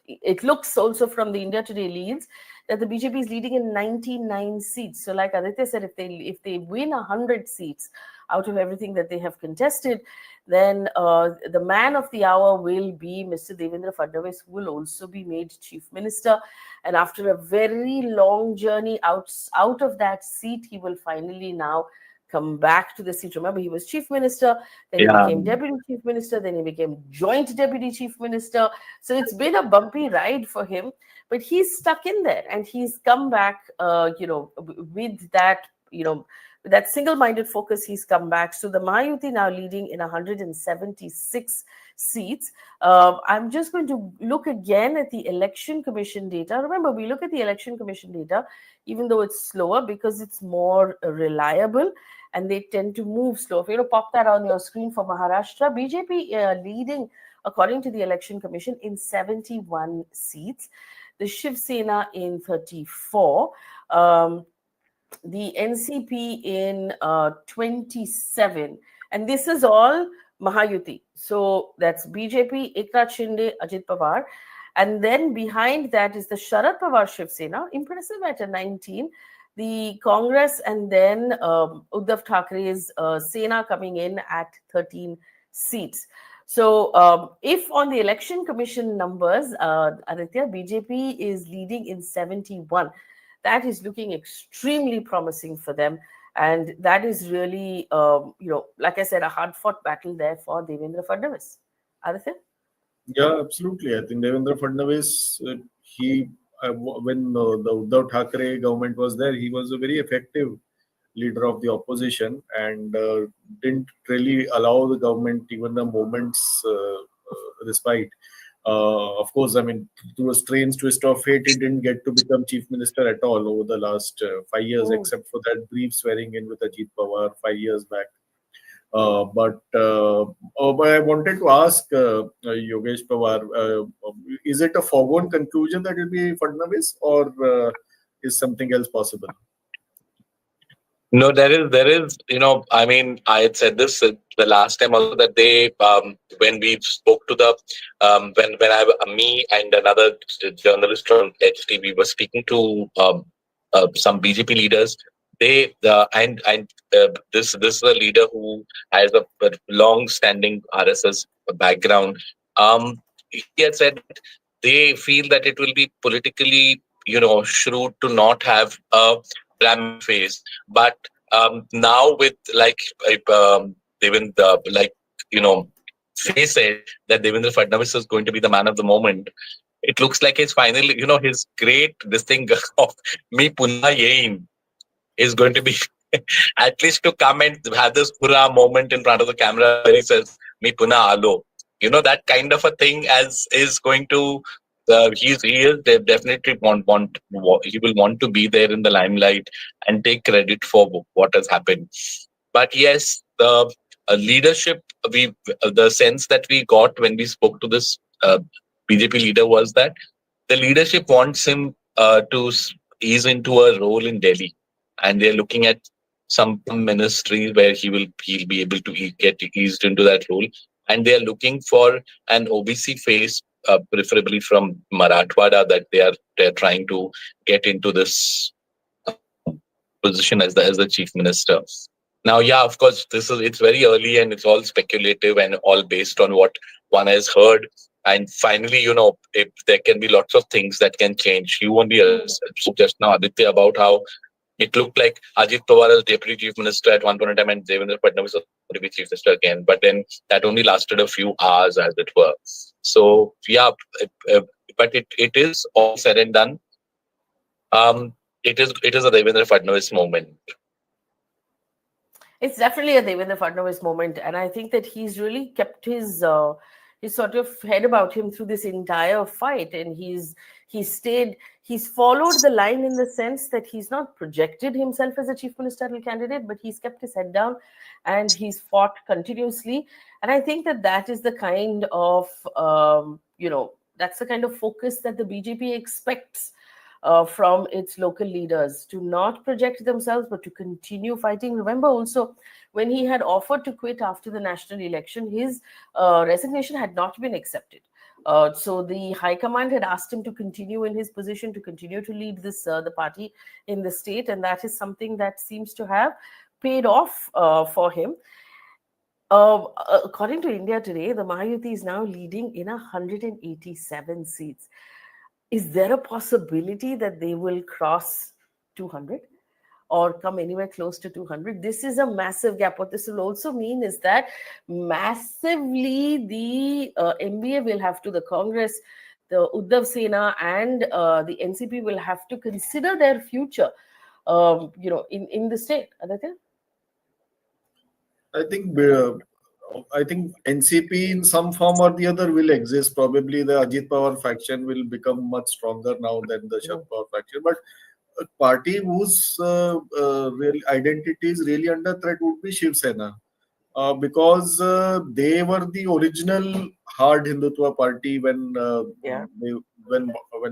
it looks also from the India Today leads that the BJP is leading in 99 seats. So, like Aditya said, if they win 100 seats out of everything that they have contested, then the man of the hour will be Mr. Devendra Fadnavis, who will also be made chief minister. And after a very long journey out of that seat, he will finally now come back to the seat. Remember, he was chief minister, then he Yeah. became deputy chief minister, then he became joint deputy chief minister. So it's been a bumpy ride for him, but he's stuck in there and he's come back, with that, with that single-minded focus, he's come back. So the Mahayuti now leading in 176 seats. I'm just going to look again at the election commission data. Remember, we look at the election commission data, even though it's slower, because it's more reliable and they tend to move slow. If you pop that on your screen for Maharashtra, BJP leading, according to the election commission, in 71 seats, the Shiv Sena in 34, the NCP in 27, and this is all Mahayuti. So that's BJP, Eknath Shinde, Ajit Pawar, and then behind that is the Sharad Pawar Shiv Sena, impressive at a 19. The Congress and then Uddhav Thackeray's Sena coming in at 13 seats. So if on the election commission numbers, Aditya, BJP is leading in 71. That is looking extremely promising for them. And that is really, like I said, a hard-fought battle there for Devendra Fadnavis. Aditya? Yeah, absolutely. I think Devendra Fadnavis, when the Uddhav Thackeray government was there, he was a very effective leader of the opposition and didn't really allow the government even a moment's respite. Of course, I mean, through a strange twist of fate, he didn't get to become chief minister at all over the last 5 years, except for that brief swearing in with Ajit Pawar 5 years back. But I wanted to ask Yogesh Pawar, is it a foregone conclusion that it will be Fadnavis, or is something else possible? No, there is, I mean, I had said this the last time also that they, when we spoke to the, me and another journalist from HT, we were speaking to some BJP leaders. This is a leader who has a long-standing RSS background. He had said that they feel that it will be politically, shrewd to not have a Brahmin face, but now with Devendra, Faye said that Devendra Fadnavis is going to be the man of the moment. It looks like his finally, his great this thing of me punha yein is going to be at least to come and have this pura moment in front of the camera where he says me punha alo. That kind of a thing as is going to. He is definitely he will want to be there in the limelight and take credit for what has happened. But yes, the leadership, the sense that we got when we spoke to this BJP leader was that the leadership wants him to ease into a role in Delhi, and they're looking at some ministry where he'll be able to get eased into that role, and they are looking for an OBC face, preferably from Marathwada, that they're trying to get into this position as the chief minister. Now, yeah, of course, it's very early and it's all speculative and all based on what one has heard. And finally, if there can be lots of things that can change. You only spoke just now, Aditya, about how it looked like Ajit Pawar as deputy chief minister at one point in time and Devendra Fadnavis was going to be chief minister again. But then that only lasted a few hours, as it were. So, yeah, but it is all said and done. It is a Devendra Fadnavis moment. It's definitely a Devendra Fadnavis moment, and I think that he's really kept his sort of head about him through this entire fight, and he's followed the line in the sense that he's not projected himself as a chief ministerial candidate, but he's kept his head down and he's fought continuously. And I think that is the kind of that's the kind of focus that the BJP expects from its local leaders to not project themselves but to continue fighting. Remember also, when he had offered to quit after the national election, his resignation had not been accepted. So the High Command had asked him to continue in his position, to continue to lead the party in the state, and that is something that seems to have paid off for him. According to India Today, the Mahayuti is now leading in 187 seats. Is there a possibility that they will cross 200 or come anywhere close to 200? This is a massive gap. What this will also mean is that massively the MBA will have to, the Congress, the Uddhav Sena and the NCP will have to consider their future, in the state. Aditya? I think NCP in some form or the other will exist. Probably the Ajit Pawar faction will become much stronger now than the Sharad Pawar faction. But a party whose real identity is really under threat would be Shiv Sena. Because they were the original hard Hindutva party when when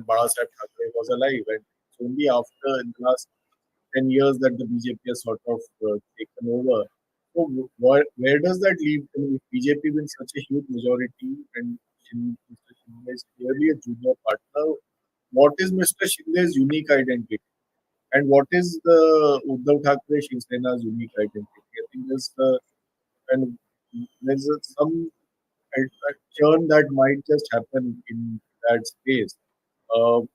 Bala Saheb Thackeray was alive, and it's only after in the last 10 years that the BJP has sort of taken over. So where does that leave? I mean, if BJP wins such a huge majority and Mr. Shinde is clearly a junior partner, what is Mr. Shinde's unique identity? And what is the Uddhav Thackeray Shiv Sena's unique identity? I think and some a churn that might just happen in that space. Of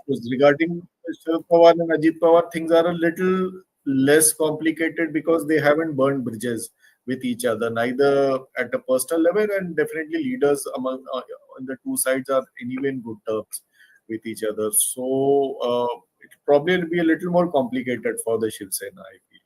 course, regarding Sharad Pawar and Ajit Pawar, things are a little less complicated because they haven't burned bridges with each other, neither at a personal level, and definitely leaders among on the two sides are anyway in good terms with each other. So it probably will be a little more complicated for the Shiv Sena, I feel.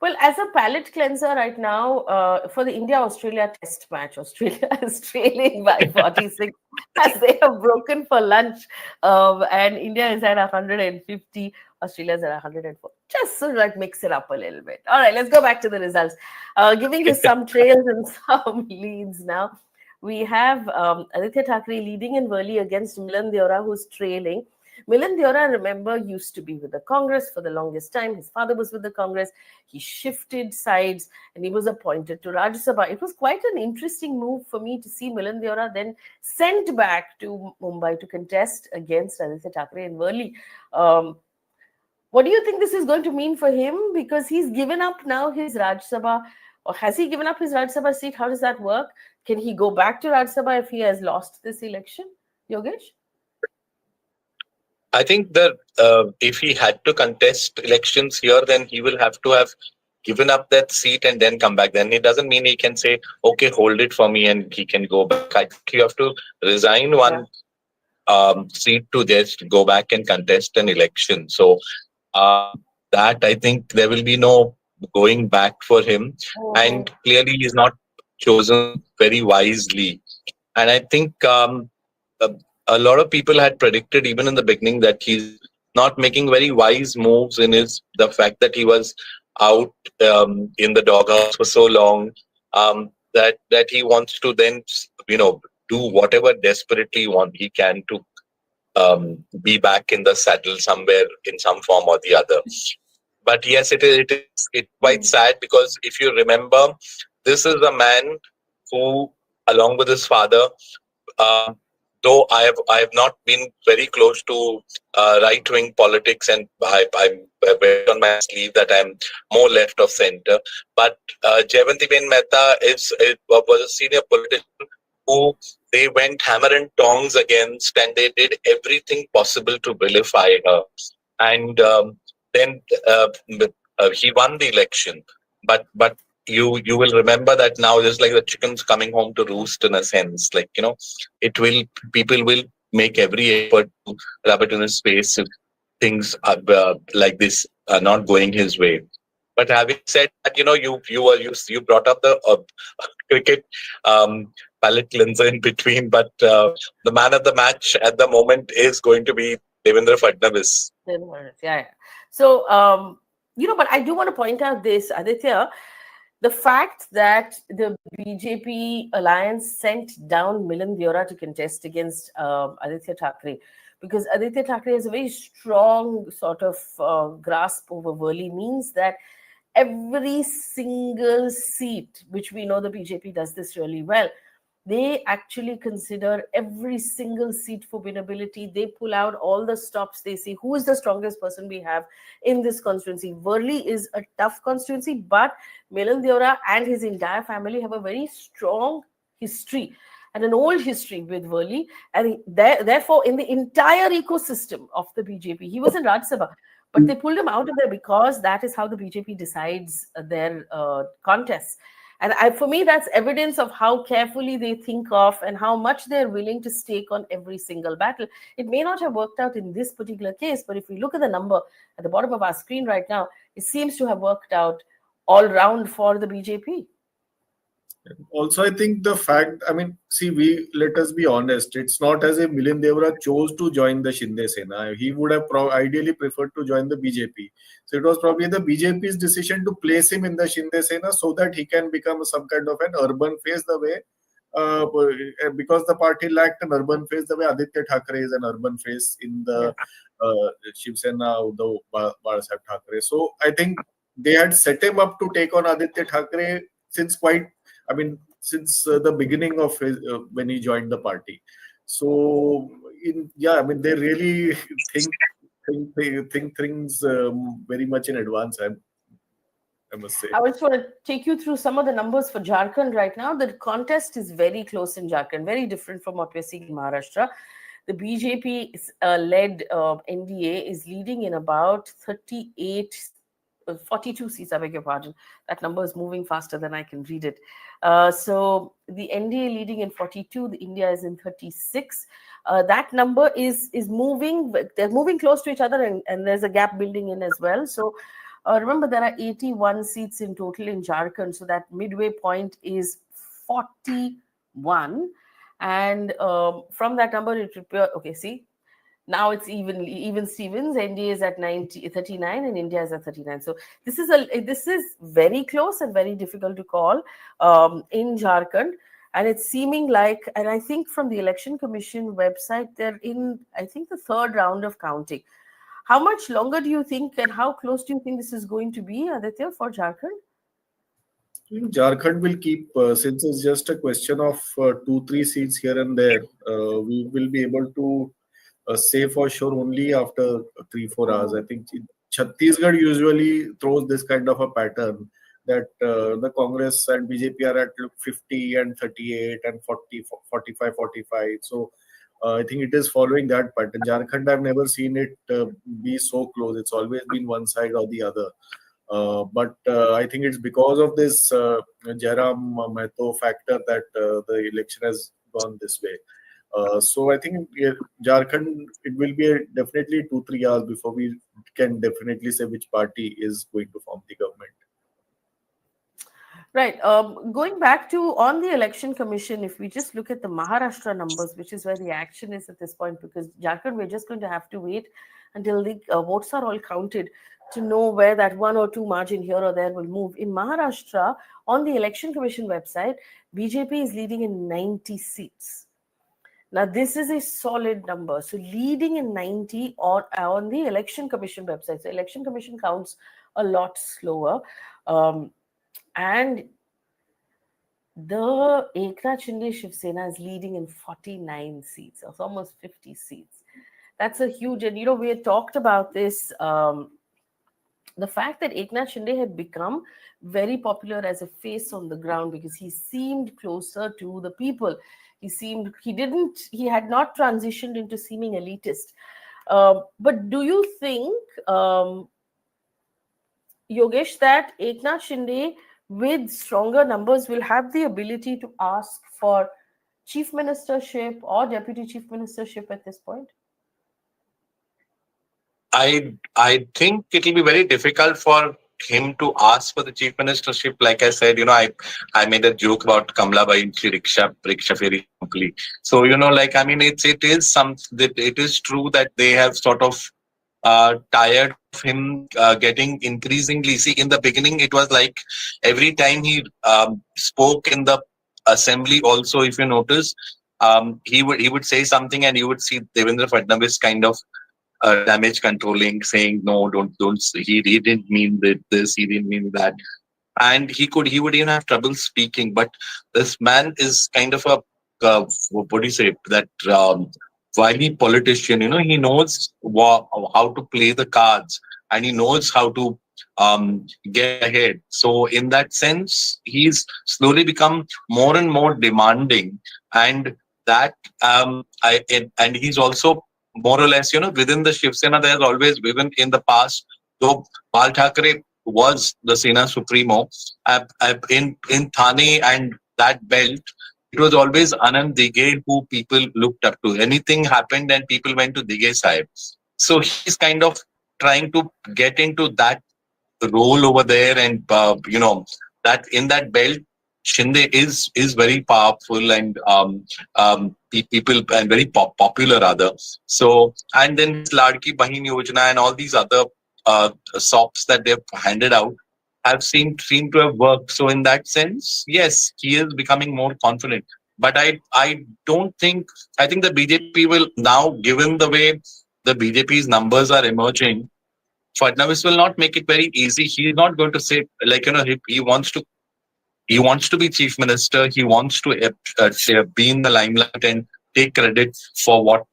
Well, as a palate cleanser right now, for the India-Australia test match, Australia is trailing by 46 as they have broken for lunch. And India is at 150, Australia is at 104. Just to like mix it up a little bit. All right, let's go back to the results. Giving you some trails and some leads now. We have Aditya Thackeray leading in Worli against Milan Deora, who's trailing. Milan Deora, remember, used to be with the Congress for the longest time. His father was with the Congress. He shifted sides and he was appointed to Rajya Sabha. It was quite an interesting move for me to see Milan Deora then sent back to Mumbai to contest against Aditya Thackeray in Worli. What do you think this is going to mean for him? Because he's given up now his Rajya Sabha, or has he given up his Rajya Sabha seat? How does that work? Can he go back to Rajya Sabha if he has lost this election? Yogesh? I think that if he had to contest elections here, then he will have to have given up that seat and then come back. Then it doesn't mean he can say, okay, hold it for me and he can go back. I think you have to resign one seat to just go back and contest an election. So that I think there will be no going back for him. And clearly he's not chosen very wisely. And I think a lot of people had predicted even in the beginning that he's not making very wise moves in the fact that he was out in the doghouse for so long, that he wants to then do whatever desperately he can to be back in the saddle somewhere in some form or the other. But yes, it's quite sad, because if you remember, this is a man who, along with his father, though I have not been very close to right-wing politics, and I wear on my sleeve that I'm more left of center. But Jayavantiben Mehta was a senior politician who they went hammer and tongs against, and they did everything possible to vilify her. And then he won the election. But you will remember that now, just like the chickens coming home to roost, in a sense, like, people will make every effort to rub it in his face if things are like this are not going his way. But having said that, you brought up the cricket palette cleanser in between, but the man of the match at the moment is going to be Devendra Fadnavis. Yeah. So but I do want to point out this, Aditya. The fact that the BJP alliance sent down Milan Deora to contest against Aditya Thackeray because Aditya Thackeray has a very strong sort of grasp over Worli, means that every single seat, which we know the BJP does this really well, they actually consider every single seat for winnability. They pull out all the stops. They see who is the strongest person we have in this constituency. Worli is a tough constituency, but Menon and his entire family have a very strong history and an old history with Worli. And therefore, in the entire ecosystem of the BJP, he was in Rajya Sabha, but they pulled him out of there because that is how the BJP decides their contests. And for me, that's evidence of how carefully they think of and how much they're willing to stake on every single battle. It may not have worked out in this particular case, but if we look at the number at the bottom of our screen right now, it seems to have worked out all round for the BJP. Also, I think the fact, I mean, see, let us be honest, it's not as if Milind Devara chose to join the Shinde Sena. He would have ideally preferred to join the BJP. So it was probably the BJP's decision to place him in the Shinde Sena so that he can become some kind of an urban face the way, because the party lacked an urban face the way Aditya Thackeray is an urban face in the Shiv Sena, Uddhav Balasaheb Thackeray. So I think they had set him up to take on Aditya Thackeray since the beginning of his, when he joined the party. So, they really think things very much in advance. I must say. I just want to take you through some of the numbers for Jharkhand right now. The contest is very close in Jharkhand, very different from what we're seeing in Maharashtra. The BJP-led NDA is leading in about 42 seats, I beg your pardon. That number is moving faster than I can read it. So the NDA leading in 42, the India is in 36. That number is moving, they're moving close to each other, and there's a gap building in as well. So remember, there are 81 seats in total in Jharkhand. So that midway point is 41. And from that number, it would, okay, see, now it's even Stevens. NDA is at 39 and India is at 39. So this is very close and very difficult to call in Jharkhand. And it's seeming like, and I think from the Election Commission website, they're in, I think, the third round of counting. How much longer do you think, and how close do you think this is going to be, Aditya, for Jharkhand? Jharkhand will keep, since it's just a question of 2-3 seats here and there, we will be able to say for sure only after 3-4 hours. I think Chhattisgarh usually throws this kind of a pattern that the Congress and BJP are at 50 and 38 and 40, 45, 45. So I think it is following that pattern. Jharkhand, I've never seen it be so close. It's always been one side or the other. But I think it's because of this Jairam Mahto factor that the election has gone this way. So I think Jharkhand, it will be definitely 2-3 hours before we can definitely say which party is going to form the government. Right. Going back to on the Election Commission, if we just look at the Maharashtra numbers, which is where the action is at this point, because Jharkhand, we're just going to have to wait until the votes are all counted to know where that 1 or 2 margin here or there will move. In Maharashtra, on the Election Commission website, BJP is leading in 90 seats. Now, this is a solid number. So, leading in 90 on the Election Commission website. So, Election Commission counts a lot slower. And the Eknath Shinde Shiv Sena is leading in 49 seats. So, it's almost 50 seats. That's a huge, and we had talked about this. The fact that Eknath Shinde had become very popular as a face on the ground because he seemed closer to the people. He had not transitioned into seeming elitist. But do you think, Yogesh, that Eknath Shinde with stronger numbers will have the ability to ask for chief ministership or deputy chief ministership at this point? I think it will be very difficult for him to ask for the chief ministership. Like I said, I made a joke about Kamlabai rickshaw fairy company. So it is true that they have sort of tired of him getting increasingly. See, in the beginning, it was like every time he spoke in the assembly. Also, if you notice, he would say something, and you would see Devendra Fadnavis kind of damage controlling, saying no, don't. He didn't mean this. He didn't mean that, and he would even have trouble speaking. But this man is kind of a what do you say, that wily politician. He knows how to play the cards, and he knows how to get ahead. So in that sense, he's slowly become more and more demanding, and that and he's also more or less, within the Shiv Sena, there's always, even in the past, though Bal Thackeray was the Sena Supremo, in Thane and that belt, it was always Anand Dige who people looked up to. Anything happened and people went to Dige Sahib. So he's kind of trying to get into that role over there, and that in that belt, Shinde is very powerful, and people, and very popular rather. So, and then this Ladki Bahin Yojana and all these other SOPs that they've handed out have seemed to have worked. So in that sense, yes, he is becoming more confident. But I don't think, I think the BJP will now, given the way the BJP's numbers are emerging, Fadnavis will not make it very easy. He's not going to say, like, he wants to be chief minister. He wants to be in the limelight and take credit for what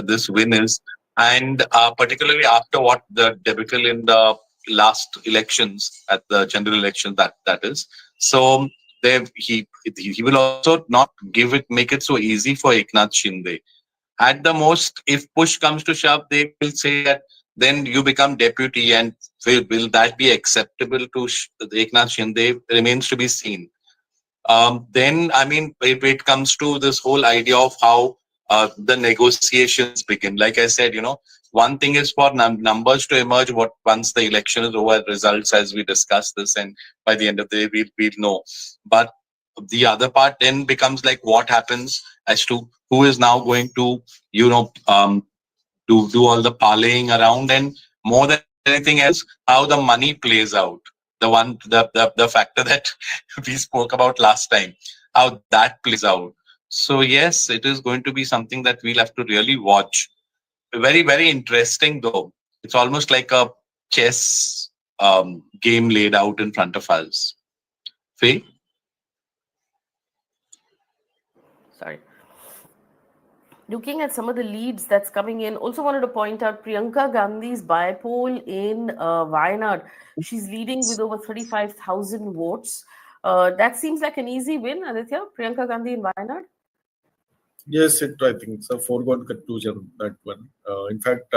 this win is. And particularly after what the debacle in the last elections, at the general elections, that is. So there, he will also not make it so easy for Eknath Shinde. At the most, if push comes to shove, they will say that then you become deputy, and will that be acceptable to Eknath Shinde, remains to be seen. Then, I mean, it comes to this whole idea of how the negotiations begin. Like I said, one thing is for numbers to emerge once the election is over, results, as we discussed this, and by the end of the day, we'll know. But the other part then becomes like what happens as to who is now going to, do all the parlaying around, and more than anything else, how the money plays out. The factor that we spoke about last time, how that plays out. So yes, it is going to be something that we'll have to really watch. Very, very interesting though. It's almost like a chess game laid out in front of us. Faye? Sorry. Looking at some of the leads that's coming in, also wanted to point out Priyanka Gandhi's by-poll in Wayanad. She's leading with over 35,000 votes. That seems like an easy win, Aditya. Priyanka Gandhi in Wayanad? Yes, I think it's a foregone conclusion, that one. In fact,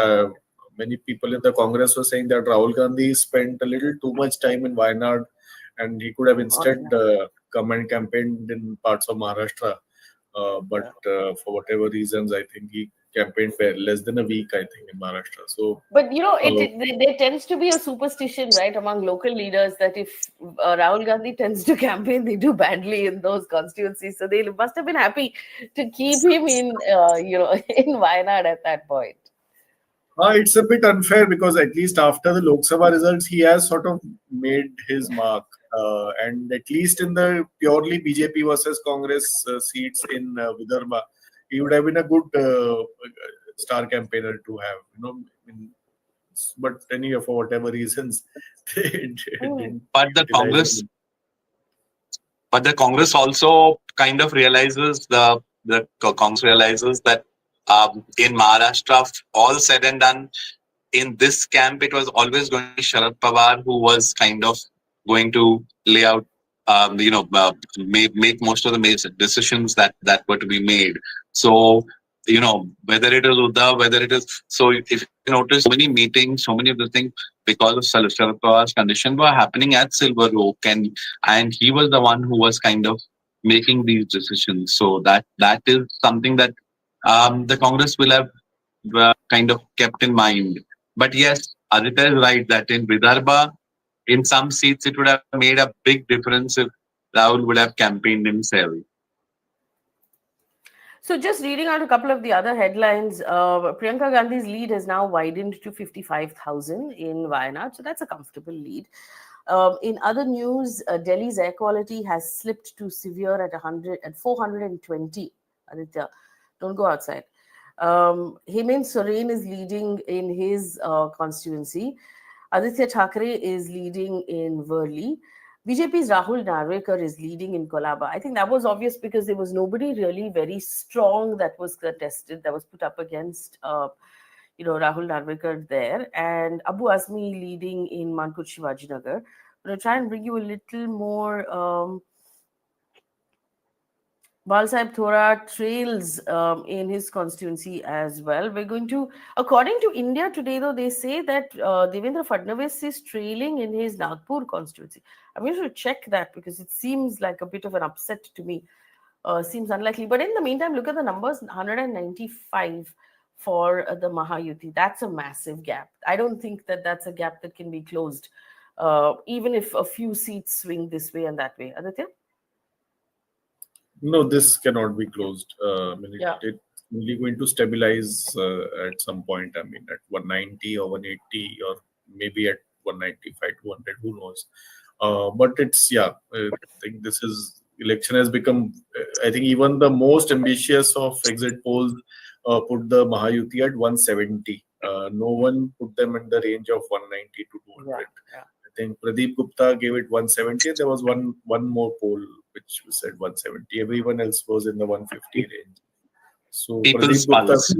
many people in the Congress were saying that Rahul Gandhi spent a little too much time in Wayanad, and he could have instead come and campaigned in parts of Maharashtra. But for whatever reasons, I think he campaigned for less than a week, I think, in Maharashtra. So, but there tends to be a superstition, right, among local leaders that if Rahul Gandhi tends to campaign, they do badly in those constituencies. So they must have been happy to keep him in, in Wayanad at that point. It's a bit unfair, because at least after the Lok Sabha results, he has sort of made his mark. And at least in the purely BJP versus Congress seats in Vidarbha, he would have been a good star campaigner to have, but anyway, for whatever reasons, they didn't. But the Congress also kind of realizes the Congress realizes that in Maharashtra, all said and done, in this camp, it was always going to be Sharad Pawar who was kind of going to lay out, make most of the decisions that were to be made. So, whether it is Uddhav, whether it is, so if you notice, so many meetings, so many of the things, because of Sharad Pawar's condition, were happening at Silver Oak, and he was the one who was kind of making these decisions. So that is something that the Congress will have kind of kept in mind. But yes, Aditya is right that in Vidarbha, in some seats, it would have made a big difference if Rahul would have campaigned himself. So just reading out a couple of the other headlines, Priyanka Gandhi's lead has now widened to 55,000 in Wayanad. So that's a comfortable lead. In other news, Delhi's air quality has slipped to severe at 420, Aditya, don't go outside. Hemant Soren is leading in his constituency. Aditya Thackeray is leading in Worli. BJP's Rahul Narvekar is leading in Kolaba. I think that was obvious because there was nobody really very strong that was contested, that was put up against, Rahul Narvekar there. And Abu Azmi leading in Mankut Shivajinagar. I'm going to try and bring you a little more. Balsaheb Thora trails in his constituency as well. We're going to, according to India Today, though, they say that Devendra Fadnavis is trailing in his Nagpur constituency. I'm going to check that because it seems like a bit of an upset to me. Seems unlikely. But in the meantime, look at the numbers, 195 for the Mahayuti. That's a massive gap. I don't think that that's a gap that can be closed, even if a few seats swing this way and that way. Aditya? No, this cannot be closed. It's only going to stabilize at some point. I mean, at 190 or 180 or maybe at 195, 200, who knows? But it's, I think this election has become, I think even the most ambitious of exit polls put the Mahayuti at 170. No one put them in the range of 190 to 200. Yeah. I think Pradeep Gupta gave it 170. There was one more poll which said 170. Everyone else was in the 150 range. So People's Pradeep Gupta pulse.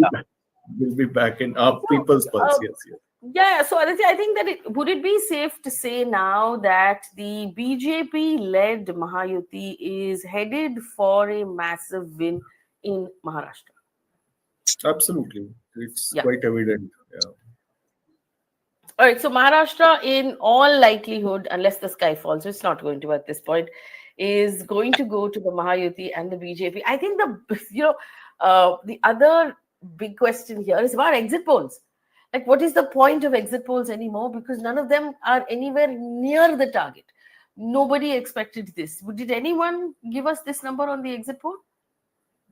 will be back in people's pulse. Yes. Yeah, so Aditya, I think that would it be safe to say now that the BJP-led Mahayuti is headed for a massive win in Maharashtra? Absolutely. It's quite evident. Yeah. All right, so Maharashtra, in all likelihood, unless the sky falls, it's not going to at this point, is going to go to the Mahayuti and the BJP. I think the other big question here is about exit polls. Like, what is the point of exit polls anymore? Because none of them are anywhere near the target. Nobody expected this. Did anyone give us this number on the exit poll?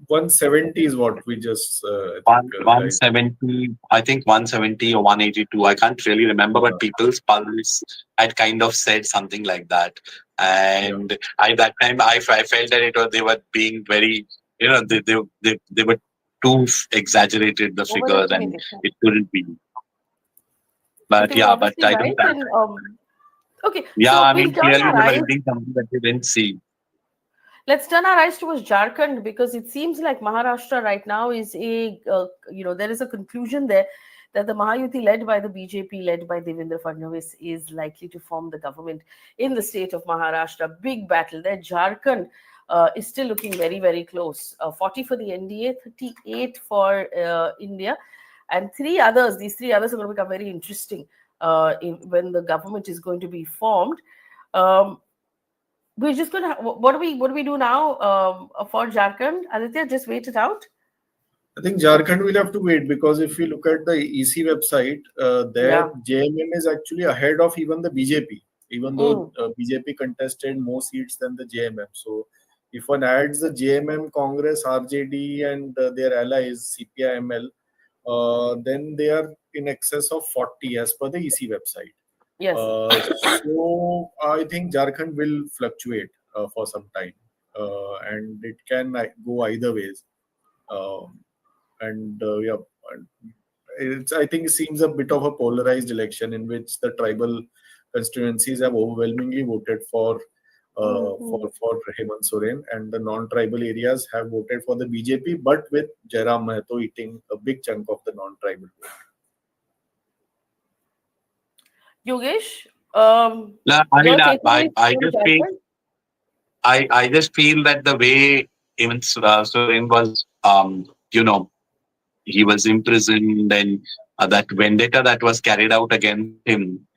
170 is what we just 170. I think 170 or 182. I can't really remember, but People's Pulse had kind of said something like that. And that time I felt that they were being very, they were too exaggerated the figures, and it couldn't be. But but I don't. Okay. Yeah, so I mean, clearly they were reading something that they didn't see. Let's turn our eyes towards Jharkhand, because it seems like Maharashtra right now is there is a conclusion there that the Mahayuti led by the BJP, led by Devendra Fadnavis, is likely to form the government in the state of Maharashtra. Big battle there. Jharkhand is still looking very, very close. 40 for the NDA, 38 for India, and these three others are going to become very interesting when the government is going to be formed. We're just going to. What do we do now for Jharkhand? Aditya, just wait it out. I think Jharkhand will have to wait, because if you look at the EC website, JMM is actually ahead of even the BJP, even though BJP contested more seats than the JMM. So if one adds the JMM, Congress, RJD, and their allies CPI-ML, then they are in excess of 40 as per the EC website. Yes. So I think Jharkhand will fluctuate for some time, and it can go either ways. I think it seems a bit of a polarized election in which the tribal constituencies have overwhelmingly voted for Hemant Soren, and the non-tribal areas have voted for the BJP, but with Jairam Mahato eating a big chunk of the non-tribal vote. Yogesh, I just feel that the way Hemant Soren was, he was imprisoned, and that vendetta that was carried out against him.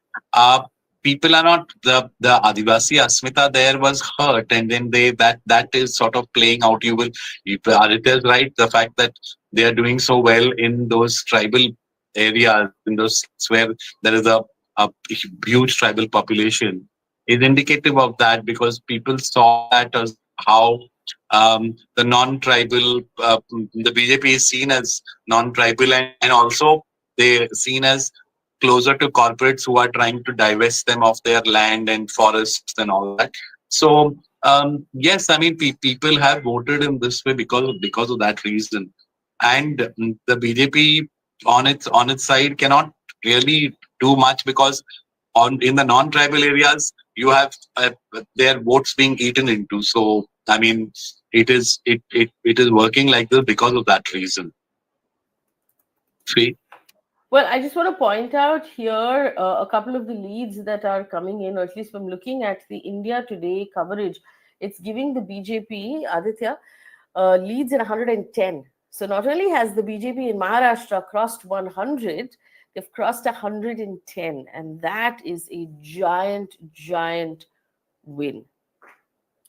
People are not, the Adivasi Asmita there was hurt, and then that is sort of playing out. Aditya is right, the fact that they are doing so well in those tribal areas, in those where there is a huge tribal population, is indicative of that, because people saw that as how the non-tribal, the BJP is seen as non-tribal, and also they seen as closer to corporates who are trying to divest them of their land and forests and all that. So Yes, I mean people have voted in this way because of that reason, and the BJP on its side cannot really do much because on in the non-tribal areas you have their votes being eaten into. So I mean it is working like this because of that reason. See, Well, I just want to point out here a couple of the leads that are coming in, or at least from looking at the India Today coverage, it's giving the BJP, Aditya, leads in 110. So not only has the BJP in Maharashtra crossed 100, they've crossed 110. And that is a giant, giant win.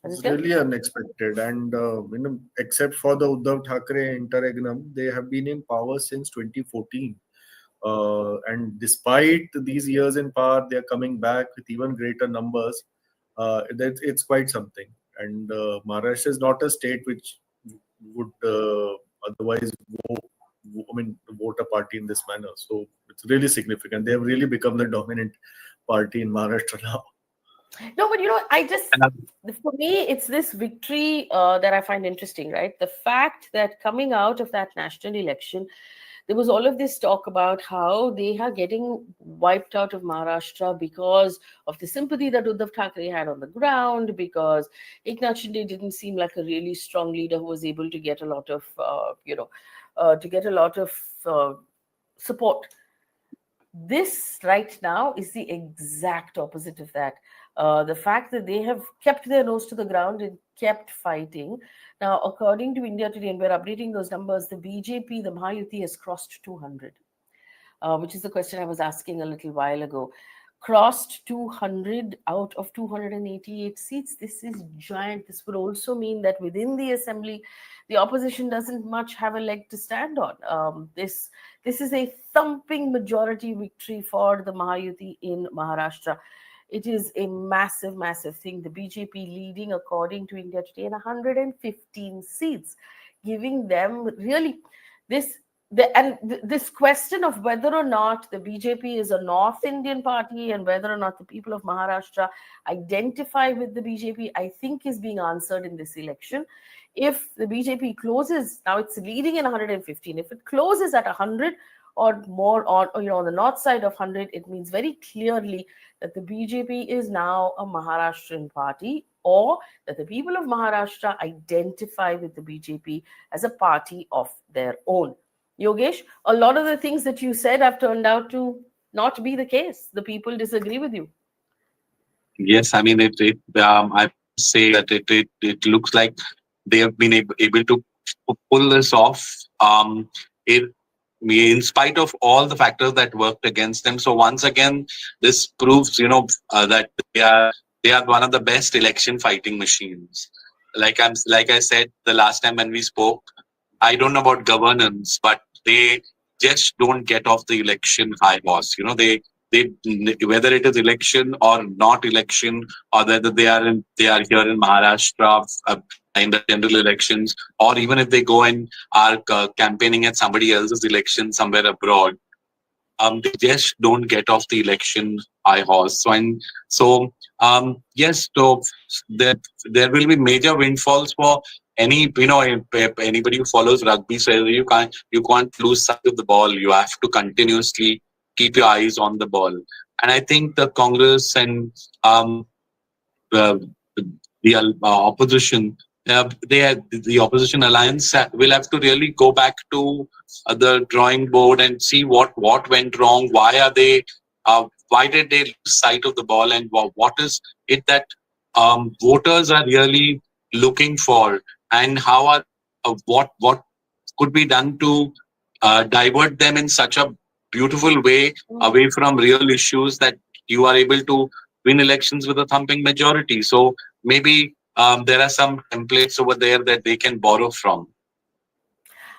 It's Aditya? really unexpected, and except for the Uddhav Thackeray interregnum, they have been in power since 2014. And despite these years in power, they are coming back with even greater numbers. It's quite something. And Maharashtra is not a state which would otherwise vote a party in this manner. So it's really significant. They have really become the dominant party in Maharashtra now. No, but I just, and, for me, it's this victory that I find interesting, right? The fact that coming out of that national election, there was all of this talk about how they are getting wiped out of Maharashtra because of the sympathy that Uddhav Thackeray had on the ground, because Eknath Shinde didn't seem like a really strong leader who was able to get a lot of, support. This right now is the exact opposite of that. The fact that they have kept their nose to the ground and kept fighting. Now, according to India Today, and we're updating those numbers, the BJP, the Mahayuti, has crossed 200, which is the question I was asking a little while ago. Crossed 200 out of 288 seats. This is giant. This would also mean that within the assembly, the opposition doesn't much have a leg to stand on. This is a thumping majority victory for the Mahayuti in Maharashtra. It is a massive, massive thing. The BJP leading, according to India Today, in 115 seats, giving them really this. This question of whether or not the BJP is a North Indian party and whether or not the people of Maharashtra identify with the BJP, I think is being answered in this election. If the BJP closes, now it's leading in 115, if it closes at 100 or more on the north side of 100, it means very clearly that the BJP is now a Maharashtrian party, or that the people of Maharashtra identify with the BJP as a party of their own. Yogesh, a lot of the things that you said have turned out to not be the case. The people disagree with you. yes, I mean I say that it looks like they have been able to pull this off. It in spite of all the factors that worked against them. So once again, this proves, that they are one of the best election fighting machines. Like I said the last time when we spoke, I don't know about governance, but they just don't get off the election high horse. They whether it is election or not election, or whether they are here in Maharashtra in the general elections, or even if they go and are campaigning at somebody else's election somewhere abroad, they just don't get off the election high horse. Yes, so there will be major windfalls for if anybody who follows rugby says you can't lose sight of the ball. You have to continuously keep your eyes on the ball. And I think the Congress and uh, the opposition, the opposition alliance will have to really go back to the drawing board and see what went wrong. Why did they lose sight of the ball, and what is it that voters are really looking for, and how are what could be done to divert them in such a beautiful way away from real issues, that you are able to win elections with a thumping majority. So maybe there are some templates over there that they can borrow from.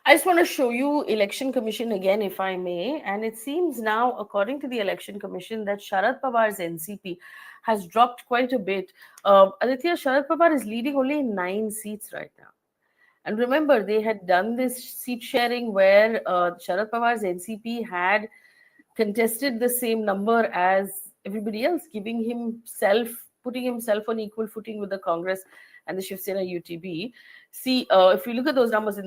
I just want to show you Election Commission again, if I may. And it seems now, according to the Election Commission, that Sharad Pawar's NCP has dropped quite a bit. Aditya, Sharad Pawar is leading only in 9 seats right now. And remember, they had done this seat sharing where Sharad Pawar's NCP had contested the same number as everybody else, giving himself putting himself on equal footing with the Congress and the Shiv Sena UTB. See, if you look at those numbers,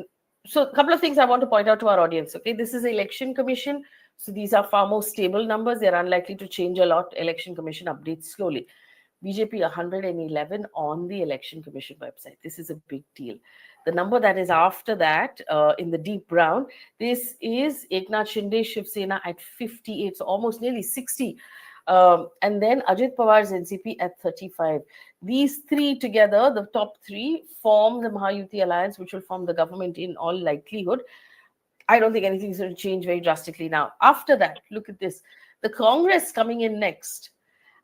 so a couple of things I want to point out to our audience. Okay, this is Election Commission, so these are far more stable numbers. They're unlikely to change a lot. Election Commission updates slowly. BJP 111 on the Election Commission website. This is a big deal. The number that is after that, in the deep brown, this is Eknath Shinde Shiv Sena at 58, so almost nearly 60. And then Ajit Pawar's NCP at 35. These three together, the top three, form the Mahayuti alliance, which will form the government in all likelihood. I don't think anything's going to change very drastically now. After that, look at this. The Congress coming in next.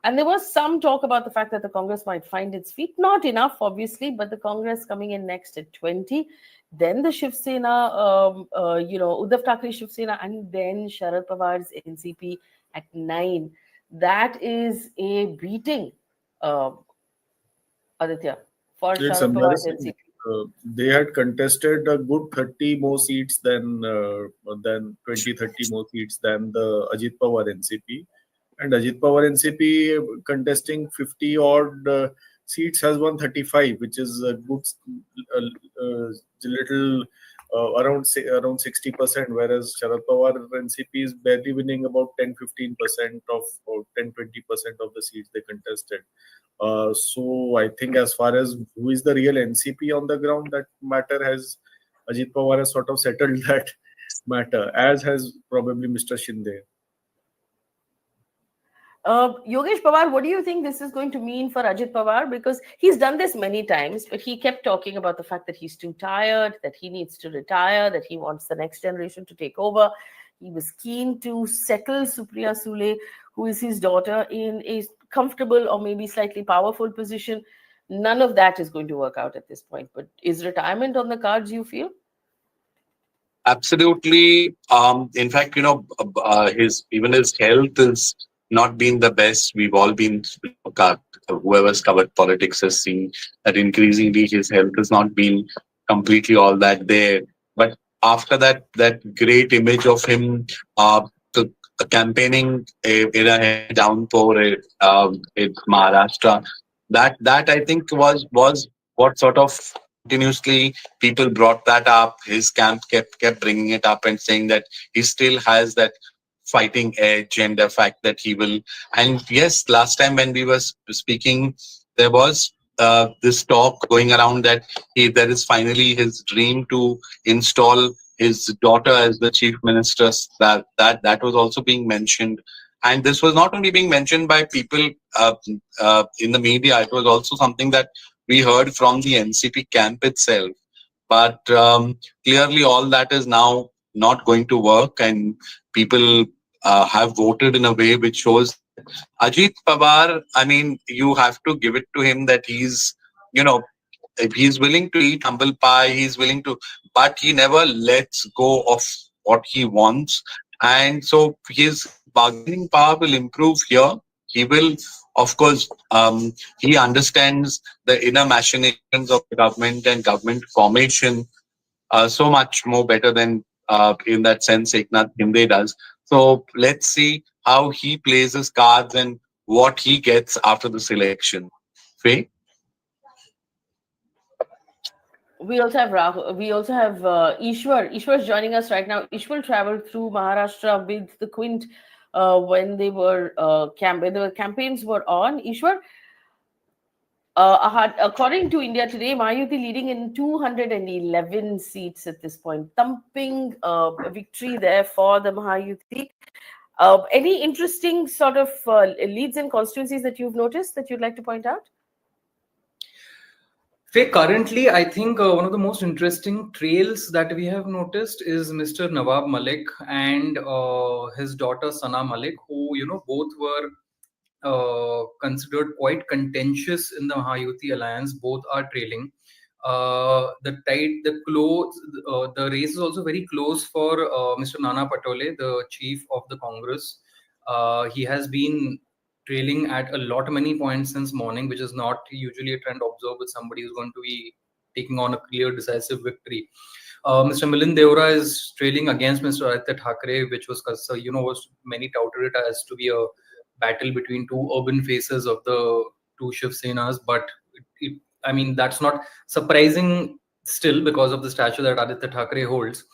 And there was some talk about the fact that the Congress might find its feet. Not enough, obviously, but the Congress coming in next at 20. Then the Shiv Sena, Uddhav Thackeray Shiv Sena, and then Sharad Pawar's NCP at 9. That is a beating, Aditya, for It's Sharad Pawar's embarrassing. NCP. They had contested a good 30 more seats than 20, 30 more seats than the Ajit Pawar NCP. And Ajit Pawar NCP contesting 50 odd seats has won 35, which is a good little around 60%, whereas Sharad Pawar NCP is barely winning about 10-15% of or 10-20% of the seats they contested. So I think as far as who is the real NCP on the ground, that matter has Ajit Pawar has sort of settled that matter, as has probably Mr. Shinde. Yogesh Pawar, what do you think this is going to mean for Ajit Pawar? Because he's done this many times, but he kept talking about the fact that he's too tired, that he needs to retire, that he wants the next generation to take over. He was keen to settle Supriya Sule, who is his daughter, in a comfortable or maybe slightly powerful position. None of that is going to work out at this point. But is retirement on the cards, you feel? Absolutely. In fact, his health is not been the best. We've all been, whoever's covered politics has seen that increasingly his health has not been completely all that there. But after that great image of him campaigning in a heavy downpour in Maharashtra, that I think was what sort of continuously people brought that up. His camp kept bringing it up and saying that he still has that fighting edge and the fact that he will. And yes, last time when we were speaking, there was this talk going around that there is finally his dream to install his daughter as the chief minister. That was also being mentioned. And this was not only being mentioned by people in the media, it was also something that we heard from the NCP camp itself. But clearly all that is now not going to work, and people have voted in a way which shows Ajit Pawar, I mean, you have to give it to him that he's willing to eat humble pie, he's willing to, but he never lets go of what he wants. And so his bargaining power will improve here. He will, of course, he understands the inner machinations of the government and government formation so much more better than in that sense Eknath Shinde does. So let's see how he plays his cards and what he gets after this election. Faye? We also have Rahul. We also have Ishwar. Ishwar is joining us right now. Ishwar traveled through Maharashtra with the Quint when they were when the campaigns were on. Ishwar, according to India Today, Mahayuti leading in 211 seats at this point. Thumping victory there for the Mahayuti. Any interesting sort of leads in constituencies that you've noticed that you'd like to point out? Faye, currently, I think one of the most interesting trails that we have noticed is Mr. Nawab Malik and his daughter Sana Malik, who both were considered quite contentious in the Mahayuti alliance. Both are trailing. The race is also very close for Mr. Nana Patole, the chief of the Congress. He has been trailing at many points since morning, which is not usually a trend observed with somebody who's going to be taking on a clear, decisive victory. Mr. Milind Deora is trailing against Mr. Aditya Thackeray, which was, was many touted it as to be a battle between two urban faces of the two Shiv Senas, but I mean, that's not surprising still because of the stature that Aditya Thackeray holds.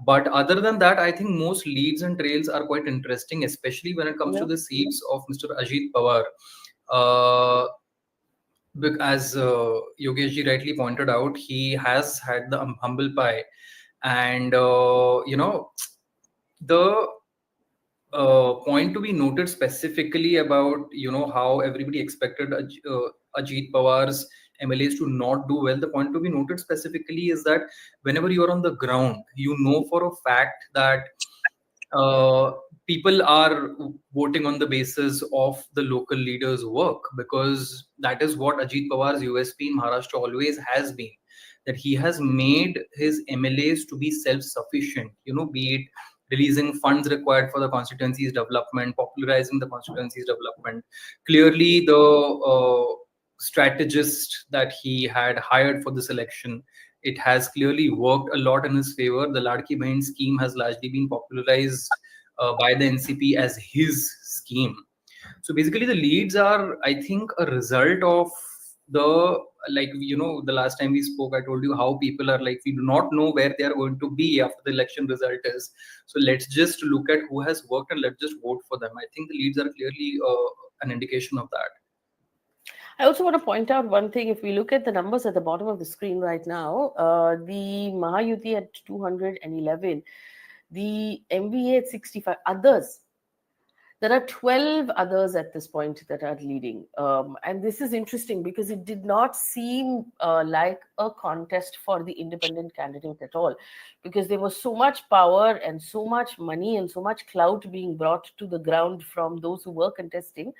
But other than that, I think most leads and trails are quite interesting, especially when it comes to the seats of Mr. Ajit Pawar. As Yogeshji rightly pointed out, he has had the humble pie, and the point to be noted specifically about how everybody expected Ajit Pawar's MLAs to not do well. The point to be noted specifically is that whenever you are on the ground, you know for a fact that people are voting on the basis of the local leaders' work, because that is what Ajit Pawar's USP in Maharashtra always has been, that he has made his MLAs to be self-sufficient, be it releasing funds required for the constituency's development, popularizing the constituency's development. Clearly, the strategist that he had hired for this election, it has clearly worked a lot in his favor. The Ladki Bahin scheme has largely been popularized by the NCP as his scheme. So basically, the leads are, I think, a result of the last time we spoke, I told you how people are like, we do not know where they are going to be after the election result is. So let's just look at who has worked and let's just vote for them. I think the leads are clearly an indication of that. I also want to point out one thing. If we look at the numbers at the bottom of the screen right now, the Mahayuti at 211, the MVA at 65, others. There are 12 others at this point that are leading. And this is interesting because it did not seem like a contest for the independent candidate at all, because there was so much power and so much money and so much clout being brought to the ground from those who were contesting.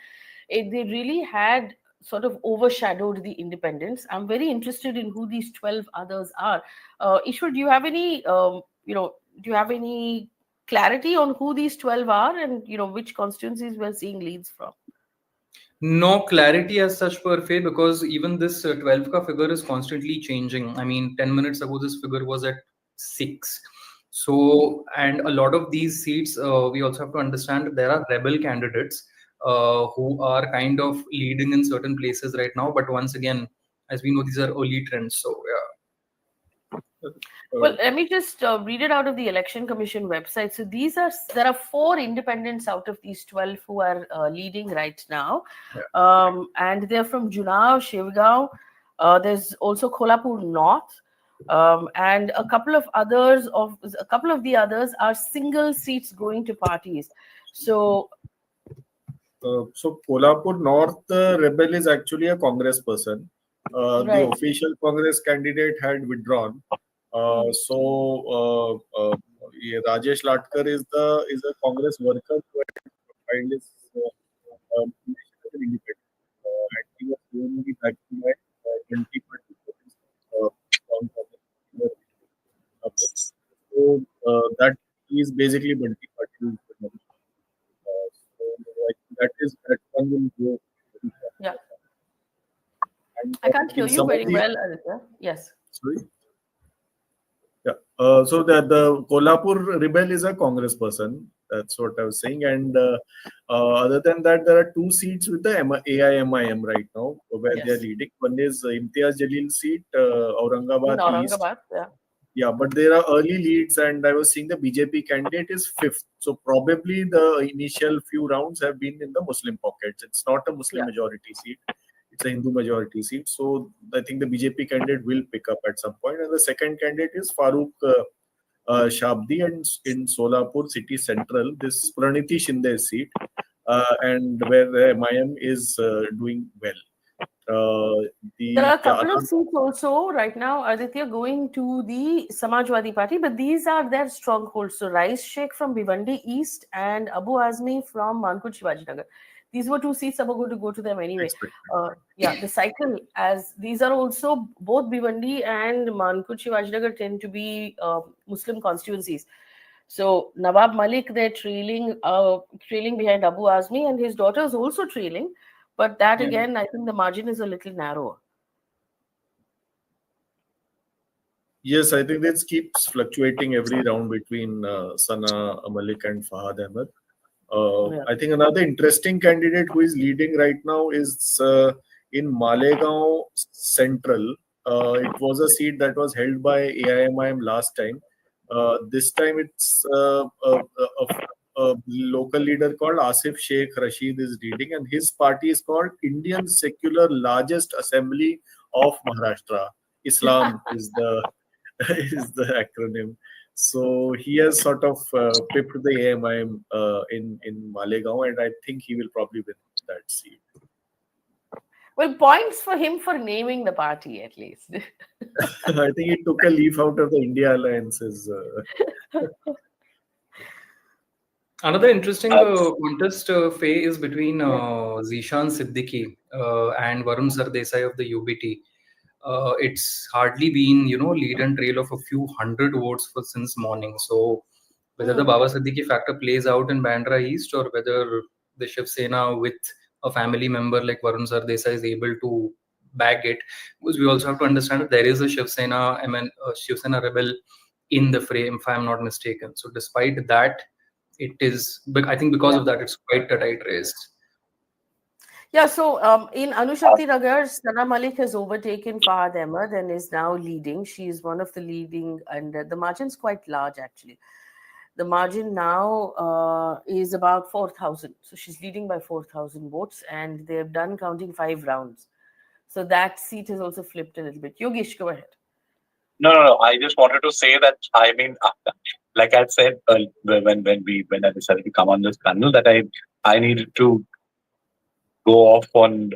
They really had sort of overshadowed the independents. I'm very interested in who these 12 others are. Ishwar, do you have any, do you have any clarity on who these 12 are and, which constituencies we're seeing leads from? No clarity as such per Faye, because even this 12 ka figure is constantly changing. I mean, 10 minutes ago, this figure was at 6. So, and a lot of these seats, we also have to understand that there are rebel candidates who are kind of leading in certain places right now. But once again, as we know, these are early trends. So, yeah. Well, let me just read it out of the Election Commission website. So there are 4 independents out of these 12 who are leading right now. Yeah. And they're from Junav, Shivgaon. There's also Kolhapur North. And a couple of the others are single seats going to parties. So Kolhapur North, the rebel is actually a Congress person. Right. The official Congress candidate had withdrawn. Rajesh Latkar is a Congress worker who had filed his nomination as an independent. And he was only backed by 20%. So that is basically Banti Patil. That one will go. Yeah. I can't hear you very well, Aditya. Yes. Sorry. Yeah. So the Kolhapur rebel is a Congress person. That's what I was saying. And other than that, there are 2 seats with the AIMIM right now where they are leading. One is Imtiaz Jalil seat, Aurangabad East. Yeah. Yeah, but there are early leads, and I was seeing the BJP candidate is 5th. So probably the initial few rounds have been in the Muslim pockets. It's not a Muslim majority seat. It's a Hindu majority seat. So I think the BJP candidate will pick up at some point. And the second candidate is Farooq Shabdi, and in Solapur City Central, this Praniti Shinde seat, and where MIM is doing well. There are a couple of seats also right now, Aditya, going to the Samajwadi Party, but these are their strongholds. So Rais Sheikh from Bhiwandi East and Abu Azmi from Mankut Shivajinagar. These were 2 seats that were going to go to them anyway. The cycle, as these are also both Bhiwandi and Mankut Shivajinagar tend to be Muslim constituencies. So Nawab Malik, they're trailing behind Abu Azmi, and his daughter is also trailing. But that again, I think the margin is a little narrower. Yes, I think this keeps fluctuating every round between Sana Malik and Fahad Ahmed. I think another interesting candidate who is leading right now is in Malegaon Central. It was a seat that was held by AIMIM last time. This time it's a local leader called Asif Sheikh Rashid is leading, and his party is called Indian Secular Largest Assembly of Maharashtra. Islam is the is the acronym. So he has sort of pipped the AIMIM in Malegaon, and I think he will probably win that seat. Well, points for him for naming the party at least. I think he took a leaf out of the India alliances. Another interesting contest, Faye, is between Zishan Siddiqui and Varun Sardesai of the UBT. It's hardly been, lead and trail of a few hundred votes since morning. So whether the Baba Siddiqui factor plays out in Bandra East, or whether the Shiv Sena with a family member like Varun Sardesai is able to bag it, because we also have to understand that there is a Shiv Sena rebel in the frame, if I'm not mistaken. So despite that, it is, but I think because of that, it's quite a tight race. Yeah, so in Anushakti Nagar, Sana Malik has overtaken Fahad Ahmed and is now leading. She is one of the leading, and the margin's quite large actually. The margin now is about 4,000. So she's leading by 4,000 votes, and they've done counting 5 rounds. So that seat has also flipped a little bit. Yogesh, go ahead. No. I just wanted to say that, I mean, like I said when I decided to come on this panel, that I needed to go off on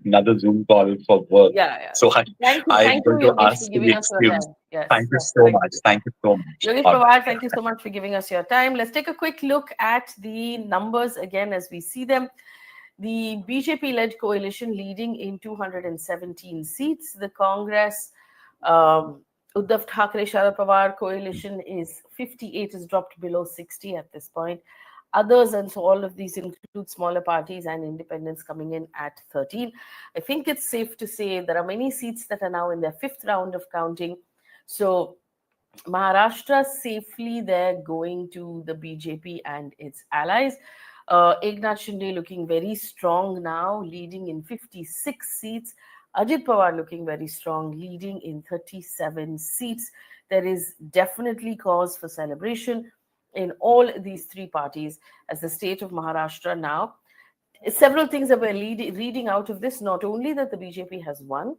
another Zoom call for work. Yeah. So Thank you, Yogesh, for giving us your time. Yes, Thank you so much. Thank you so much. Yogesh Pawar, thank you so much for giving us your time. Let's take a quick look at the numbers again as we see them. The BJP-led coalition leading in 217 seats. The Congress, Uddhav Thackeray Sharad Pawar coalition is 58, is dropped below 60 at this point. Others, and so all of these include smaller parties and independents, coming in at 13. I think it's safe to say there are many seats that are now in their 5th round of counting. So Maharashtra safely there going to the BJP and its allies. Eknath Shinde looking very strong now, leading in 56 seats. Ajit Pawar looking very strong, leading in 37 seats. There is definitely cause for celebration in all these 3 parties as the state of Maharashtra now. Several things that we're reading out of this, not only that the BJP has won,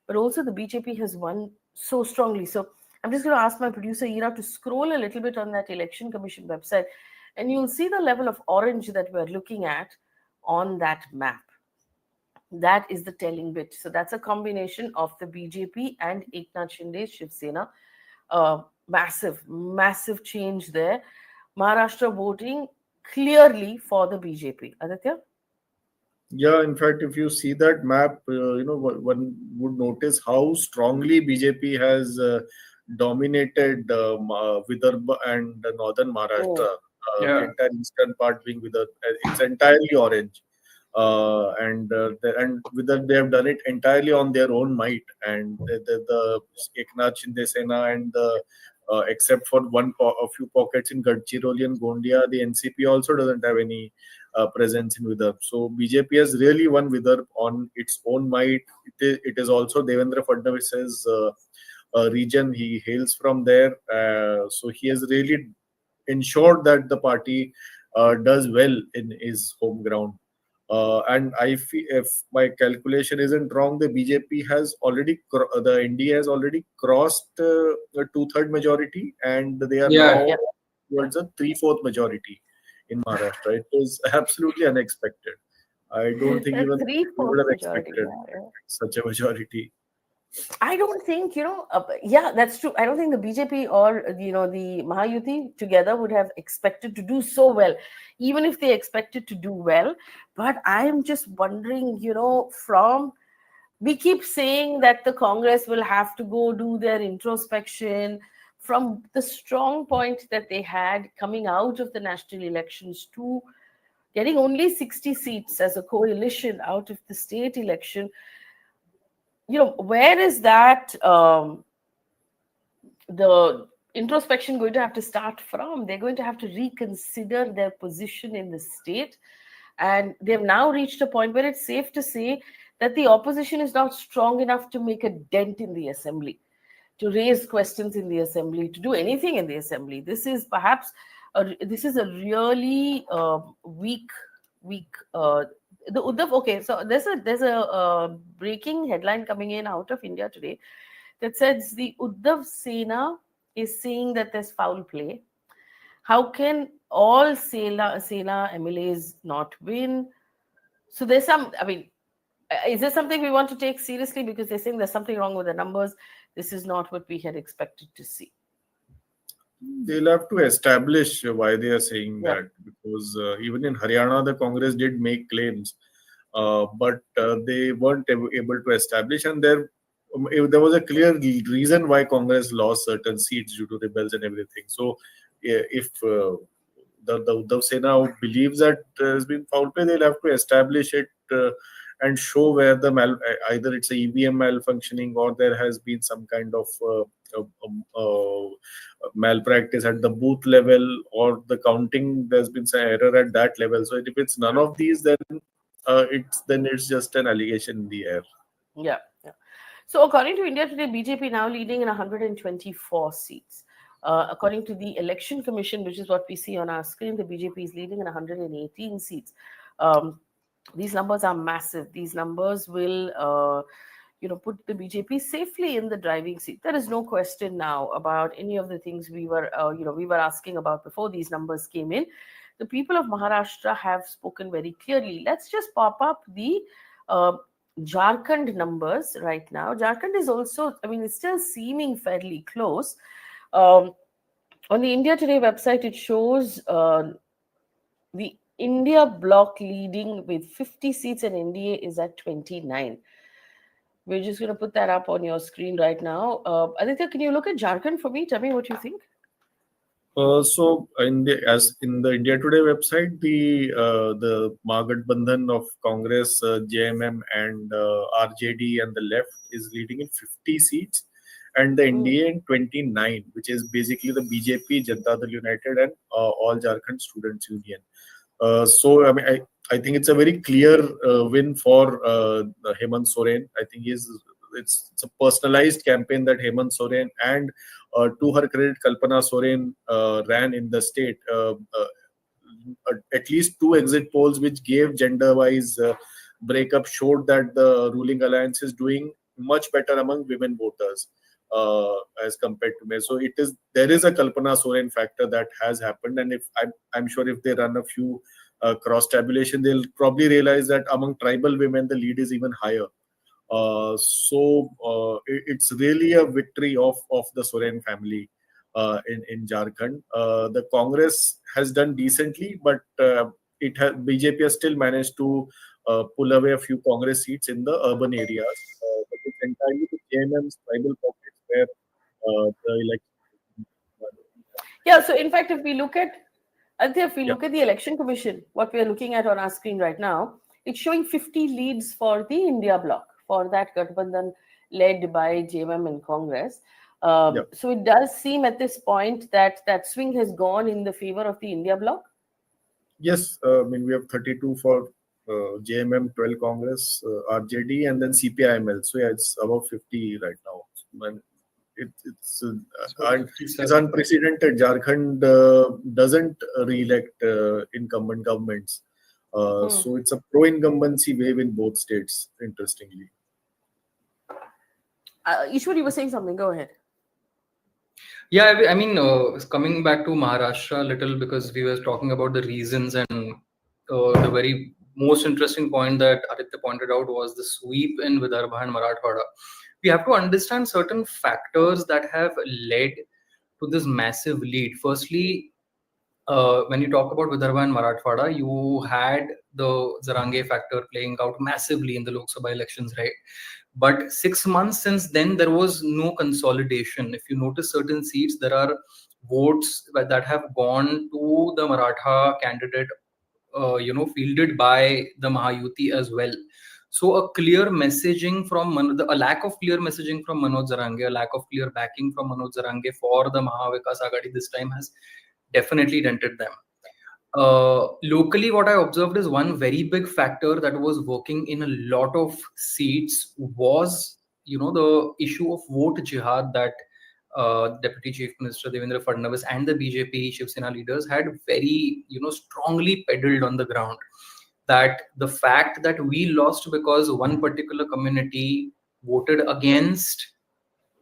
but also the BJP has won so strongly. So I'm just going to ask my producer, Ira, to scroll a little bit on that Election Commission website, and you'll see the level of orange that we're looking at on that map. That is the telling bit. So that's a combination of the BJP and Eknath Shinde's Shiv Sena. Massive change there. Maharashtra voting clearly for the BJP. Aditya? Yeah, in fact, if you see that map, one would notice how strongly BJP has dominated Vidarbha and northern Maharashtra. The entire eastern part being Vidarbha, it's entirely orange. And with that they have done it entirely on their own might, and the Eknath Shinde Sena and the except for a few pockets in Gadchiroli and Gondia, the NCP also doesn't have any presence in Vidarbha. So BJP has really won Vidarbha on its own might. It is also Devendra Fadnavis's region. He hails from there, so he has really ensured that the party does well in his home ground. And I feel, if my calculation isn't wrong, the BJP has already, the NDA has already crossed a 2/3 majority, and they are now towards a 3/4 majority in Maharashtra. It was absolutely unexpected. I don't think even we would have expected such a majority. I don't think, that's true. I don't think the BJP or, the Mahayuti together would have expected to do so well, even if they expected to do well. But I'm just wondering, we keep saying that the Congress will have to go do their introspection from the strong point that they had coming out of the national elections to getting only 60 seats as a coalition out of the state election. Where is that the introspection going to have to start from? They're going to have to reconsider their position in the state, and they've now reached a point where it's safe to say that the opposition is not strong enough to make a dent in the assembly, to raise questions in the assembly, to do anything in the assembly. This is perhaps this is a really weak. The Uddhav. Okay, so there's a breaking headline coming in out of India today that says the Uddhav Sena is saying that there's foul play. How can all Sena MLAs not win? So there's some. I mean, is this something we want to take seriously? Because they're saying there's something wrong with the numbers. This is not what we had expected to see. They'll have to establish why they are saying that, because even in Haryana, the Congress did make claims, but they weren't able to establish, and there was a clear reason why Congress lost certain seats due to rebels and everything. So, if the Uddhav Sena believes that there has been foul play, they'll have to establish it and show where the either it's a EVM malfunctioning or there has been some kind of malpractice at the booth level, or the counting, there's been some error at that level. So if it's none of these, then it's just an allegation in the air. Yeah. So according to India Today, BJP now leading in 124 seats. According to the Election Commission, which is what we see on our screen, the BJP is leading in 118 seats. These numbers are massive. These numbers will, put the BJP safely in the driving seat. There is no question now about any of the things we were asking about before these numbers came in. The people of Maharashtra have spoken very clearly. Let's just pop up the Jharkhand numbers right now. Jharkhand is also, it's still seeming fairly close. On the India Today website, it shows the India bloc leading with 50 seats and NDA is at 29. We're just going to put that up on your screen right now. Aditya, can you look at Jharkhand for me? Tell me what you think. So in the India Today website, the Mahagathbandhan of Congress, JMM and RJD and the left is leading in 50 seats, and the NDA in 29, which is basically the BJP, Janata Dal United and All Jharkhand Students Union. So I think it's a very clear win for Hemant Soren. I think it's a personalized campaign that Hemant Soren and to her credit, Kalpana Soren ran in the state. At least 2 exit polls which gave gender-wise breakup showed that the ruling alliance is doing much better among women voters as compared to men. So there is a Kalpana Soren factor that has happened, and if I'm sure if they run a few cross tabulation, they'll probably realize that among tribal women the lead is even higher. So it's really a victory of the Soren family in Jharkhand. The Congress has done decently, but BJP has still managed to pull away a few Congress seats in the urban areas. But it's entirely the JMM's tribal pockets where the election. Yeah. So in fact, if we look at look at the Election Commission, what we are looking at on our screen right now, it's showing 50 leads for the India bloc, for that Gathbandhan led by JMM and Congress. So it does seem at this point that swing has gone in the favor of the India bloc. Yes, we have 32 for JMM, 12 Congress, RJD, and then CPIML. So it's about 50 right now. And it's unprecedented. Jharkhand doesn't re-elect incumbent governments. So it's a pro-incumbency wave in both states, interestingly. Ishwar, you were saying something. Go ahead. Yeah, coming back to Maharashtra a little, because we were talking about the reasons, and the very most interesting point that Aditya pointed out was the sweep in Vidarbha and Marathwada. We have to understand certain factors that have led to this massive lead. Firstly, when you talk about Vidarbha and Marathwada, you had the Zarange factor playing out massively in the Lok Sabha elections, right? But 6 months since then, there was no consolidation. If you notice certain seats, there are votes that have gone to the Maratha candidate, fielded by the Mahayuti as well. So a clear messaging from a lack of clear messaging from Manoj Zarange, a lack of clear backing from Manoj Zarange for the Maha Vikas Aghadi this time has definitely dented them. Locally, what I observed is one very big factor that was working in a lot of seats was, the issue of vote jihad that Deputy Chief Minister Devendra Fadnavis and the BJP Shiv Sena leaders had very, strongly peddled on the ground. That the fact that we lost because one particular community voted against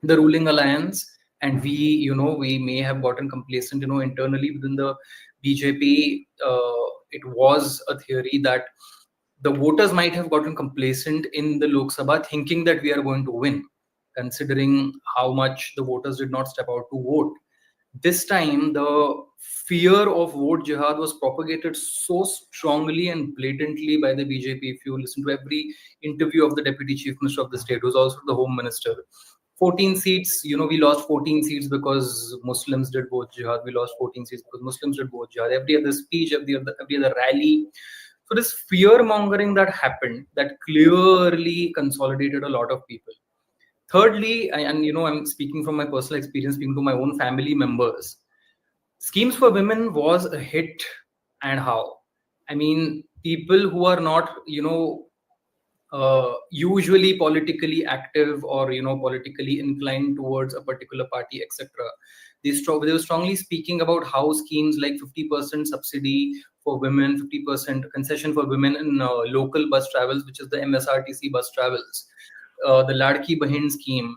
the ruling alliance, and we may have gotten complacent, internally within the BJP. It was a theory that the voters might have gotten complacent in the Lok Sabha, thinking that we are going to win, considering how much the voters did not step out to vote. This time, the fear of vote jihad was propagated so strongly and blatantly by the BJP. If you listen to every interview of the Deputy Chief Minister of the state, who's also the Home Minister, 14 seats, we lost 14 seats because Muslims did vote jihad. We lost 14 seats because Muslims did vote jihad. Every other speech, every other rally. So this fear mongering that happened, that clearly consolidated a lot of people. Thirdly, I'm speaking from my personal experience, speaking to my own family members, schemes for women was a hit. And how? I mean, people who are not, usually politically active or politically inclined towards a particular party, etc. They were strongly speaking about how schemes like 50% subsidy for women, 50% concession for women in local bus travels, which is the MSRTC bus travels, the Ladki Bahin scheme,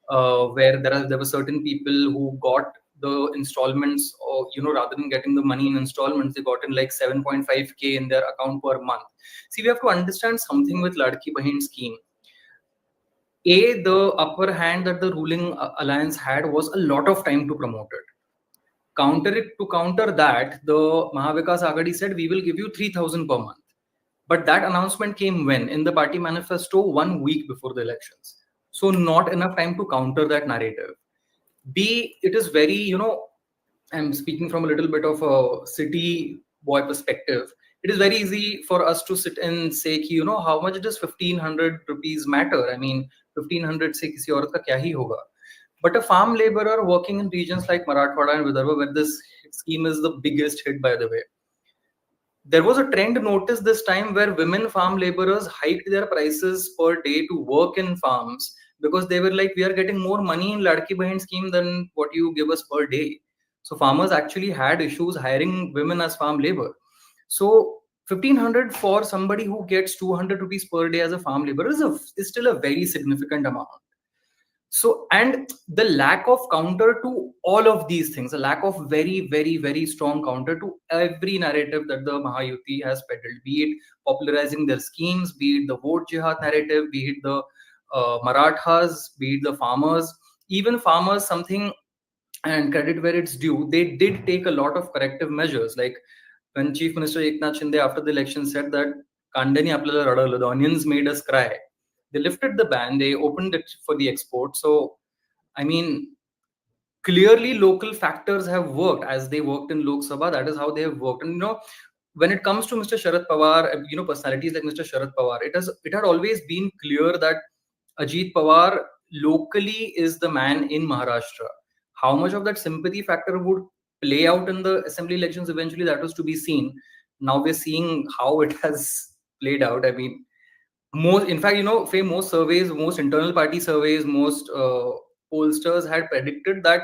where there were certain people who got the installments, or rather than getting the money in installments, they got in like 7.5K in their account per month. See, we have to understand something with Ladki Bahin scheme. The upper hand that the ruling alliance had was a lot of time to promote it. To counter that, the Maha Vikas Aghadi said, we will give you 3,000 per month. But that announcement came when? In the party manifesto 1 week before the elections. So not enough time to counter that narrative. B, it is very, I'm speaking from a little bit of a city boy perspective. It is very easy for us to sit and say, how much does 1,500 rupees matter? I mean, 1,500 se kisi aurat ka kya hi hoga? But a farm laborer working in regions like Marathwada and Vidarbha, where this scheme is the biggest hit, by the way, there was a trend noticed this time where women farm laborers hiked their prices per day to work in farms, because they were like, we are getting more money in Ladki Bahin scheme than what you give us per day. So farmers actually had issues hiring women as farm labor. So 1,500 for somebody who gets 200 rupees per day as a farm laborer is still a very significant amount. So, and the lack of counter to all of these things, a lack of very, very, very strong counter to every narrative that the Mahayuti has peddled, be it popularizing their schemes, be it the vote jihad narrative, be it the Marathas, be it the farmers, even farmers, something, and credit where it's due, they did take a lot of corrective measures. Like when Chief Minister Eknath Shinde after the election said that Kandani aplyala radala, the onions made us cry. They lifted the ban, they opened it for the export. So, I mean, clearly local factors have worked as they worked in Lok Sabha. That is how they have worked. And, when it comes to Mr. Sharad Pawar, personalities like Mr. Sharad Pawar, it had always been clear that Ajit Pawar locally is the man in Maharashtra. How much of that sympathy factor would play out in the assembly elections eventually, that was to be seen. Now we're seeing how it has played out. I mean, in fact, Faye, most surveys, most internal party surveys, most pollsters had predicted that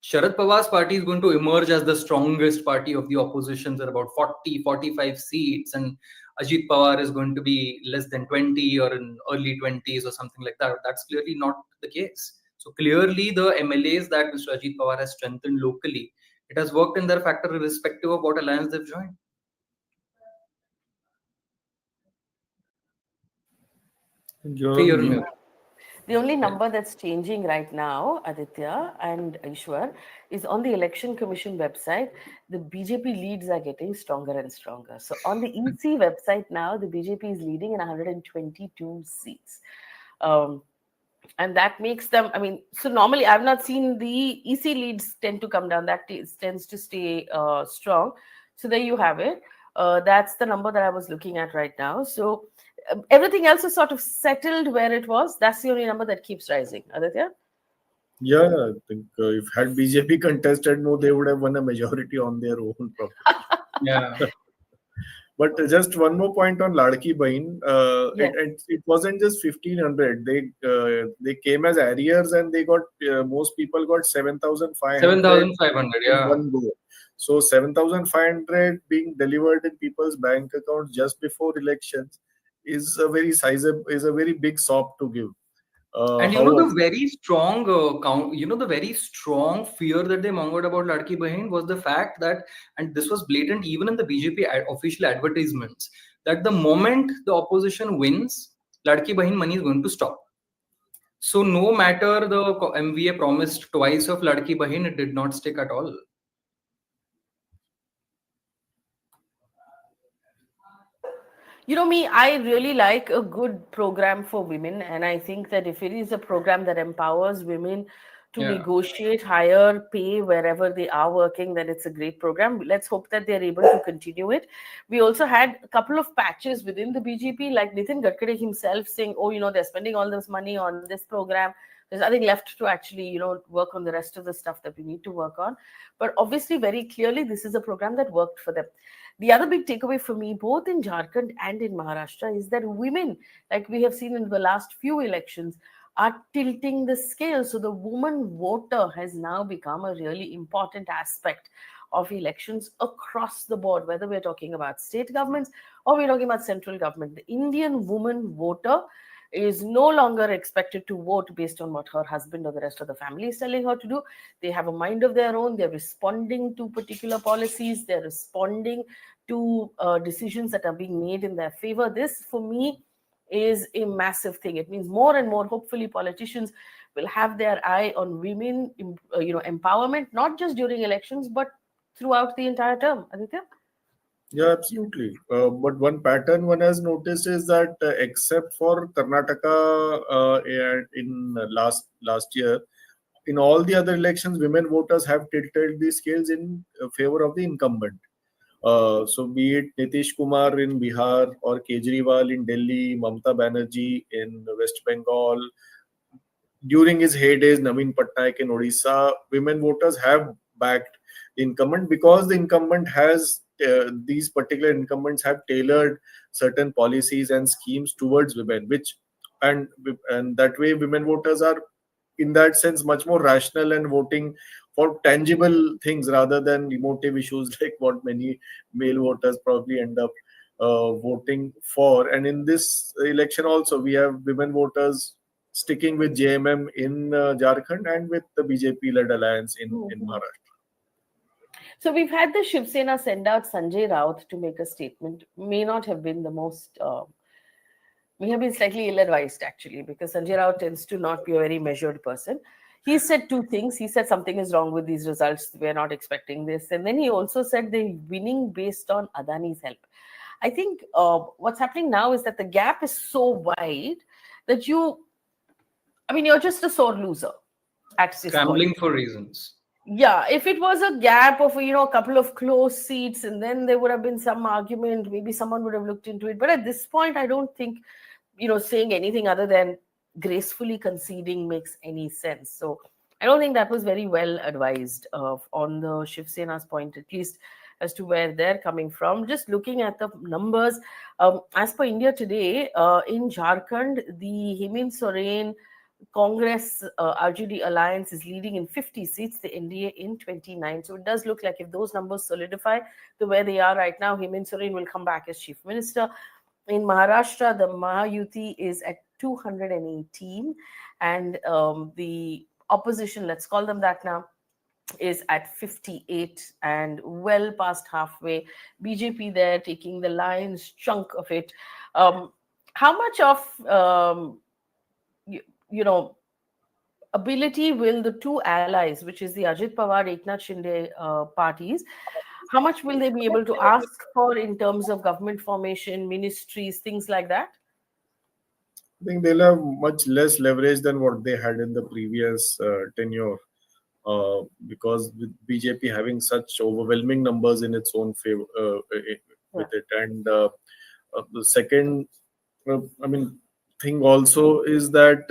Sharad Pawar's party is going to emerge as the strongest party of the opposition at about 40, 45 seats, and Ajit Pawar is going to be less than 20 or in early 20s or something like that. That's clearly not the case. So clearly the MLAs that Mr. Ajit Pawar has strengthened locally, it has worked in their factor irrespective of what alliance they've joined. You're on mute. The only number that's changing right now, Aditya and Ishwar, is on the Election Commission website. The BJP leads are getting stronger and stronger. So on the EC website now, the BJP is leading in 122 seats. And that makes them, I mean, so normally I've not seen the EC leads tend to come down. That tends to stay strong. So there you have it. That's the number that I was looking at right now. So everything else is sort of settled where it was. That's the only number that keeps rising. Aditya? Yeah, I think if had BJP contested, no, they would have won a majority on their own. Probably. Yeah. But just one more point on Ladki Bahin. Yes. It wasn't just 1,500. They came as arrears, and they got most people got 7,500 7,500. in Yeah. one go. So 7,500 being delivered in people's bank accounts just before elections is a very sizable, is a very big sop to give. And However, the very strong the very strong fear that they mongered about Ladki Bahin was the fact that, and this was blatant even in the BJP official advertisements, that the moment the opposition wins, Ladki Bahin money is going to stop. So no matter the MVA promised twice of Ladki Bahin, it did not stick at all. Me, I really like a good program for women. And I think that if it is a program that empowers women to Yeah. negotiate higher pay wherever they are working, then it's a great program. Let's hope that they're able to continue it. We also had a couple of patches within the BJP, like Nitin Gadkari himself saying, oh, they're spending all this money on this program. There's nothing left to actually, work on the rest of the stuff that we need to work on. But obviously, very clearly, this is a program that worked for them. The other big takeaway for me, both in Jharkhand and in Maharashtra, is that women, like we have seen in the last few elections, are tilting the scale. So the woman voter has now become a really important aspect of elections across the board, whether we're talking about state governments or we're talking about central government. The Indian woman voter is no longer expected to vote based on what her husband or the rest of the family is telling her to do. They have a mind of their own. They're responding to particular policies. They're responding to decisions that are being made in their favor. This, for me, is a massive thing. It means more and more, hopefully, politicians will have their eye on women, empowerment, not just during elections, but throughout the entire term. Aditya? yeah, absolutely. But one pattern one has noticed is that except for Karnataka in last year, in all the other elections, women voters have tilted the scales in favor of the incumbent. So be it Nitish Kumar in Bihar or Kejriwal in Delhi, Mamata Banerjee in West Bengal. During his heydays, Naveen Patnaik in Odisha, women voters have backed the incumbent because the incumbent has these particular incumbents have tailored certain policies and schemes towards women, which and that way women voters are in that sense much more rational and voting for tangible things rather than emotive issues like what many male voters probably end up voting for. And in this election also, we have women voters sticking with JMM in Jharkhand and with the BJP-led alliance in Maharashtra. So we've had the Shiv Sena send out Sanjay Raut to make a statement. May not have been the most, may have been slightly ill-advised actually, because Sanjay Raut tends to not be a very measured person. He said two things. He said something is wrong with these results. We're not expecting this. And then he also said they're winning based on Adani's help. I think what's happening now is that the gap is so wide that you're just a sore loser at this point. Scrambling for reasons. Yeah, if it was a gap of a couple of close seats, and then there would have been some argument, maybe someone would have looked into it. But at this point, I don't think saying anything other than gracefully conceding makes any sense. So I don't think that was very well advised on the Shiv Sena's point, at least as to where they're coming from. Just looking at the numbers, as per India Today, in Jharkhand, the Hemant Soren Congress RJD alliance is leading in 50 seats, the NDA in 29. So it does look like if those numbers solidify to where they are right now, Hemant Soren will come back as chief minister. In Maharashtra, the Mahayuti is at 218, and the opposition, let's call them that now, is at 58 and well past halfway. BJP there taking the lion's chunk of it. How much of ability will the two allies, which is the Ajit Pawar, Eknath Shinde parties, how much will they be able to ask for in terms of government formation, ministries, things like that? I think they'll have much less leverage than what they had in the previous tenure, because with BJP having such overwhelming numbers in its own favor with it, and the second, thing also is that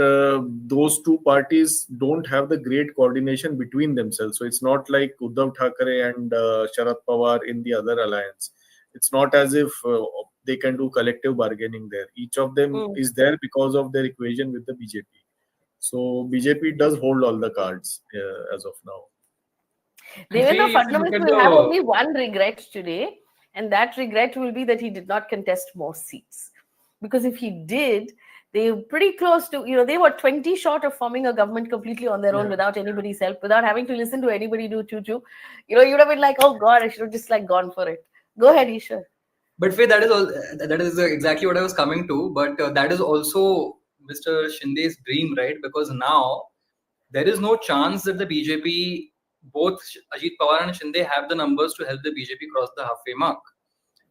those two parties don't have the great coordination between themselves. So it's not like Uddhav Thackeray and Sharad Pawar in the other alliance. It's not as if they can do collective bargaining there. Each of them is there because of their equation with the BJP. So BJP does hold all the cards as of now. Devendra Fadnavis will have only one regret today, and that regret will be that he did not contest more seats. Because if he did, they were pretty close to, they were 20 short of forming a government completely on their own without anybody's help, without having to listen to anybody do choo-choo. You'd have been like, oh God, I should have just gone for it. Go ahead, Ishwar. But Faye, that is exactly what I was coming to. But that is also Mr. Shinde's dream, right? Because now there is no chance that the BJP, both Ajit Pawar and Shinde, have the numbers to help the BJP cross the halfway mark.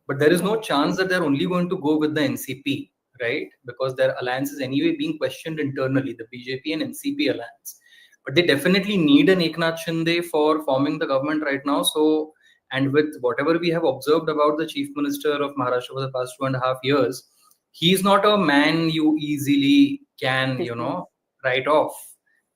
But there is no chance that they're only going to go with the NCP, right? Because their alliance is anyway being questioned internally, the BJP and NCP alliance. But they definitely need an Eknath Shinde for forming the government right now. So, and with whatever we have observed about the Chief Minister of Maharashtra for the past 2.5 years, he's not a man you easily can, write off.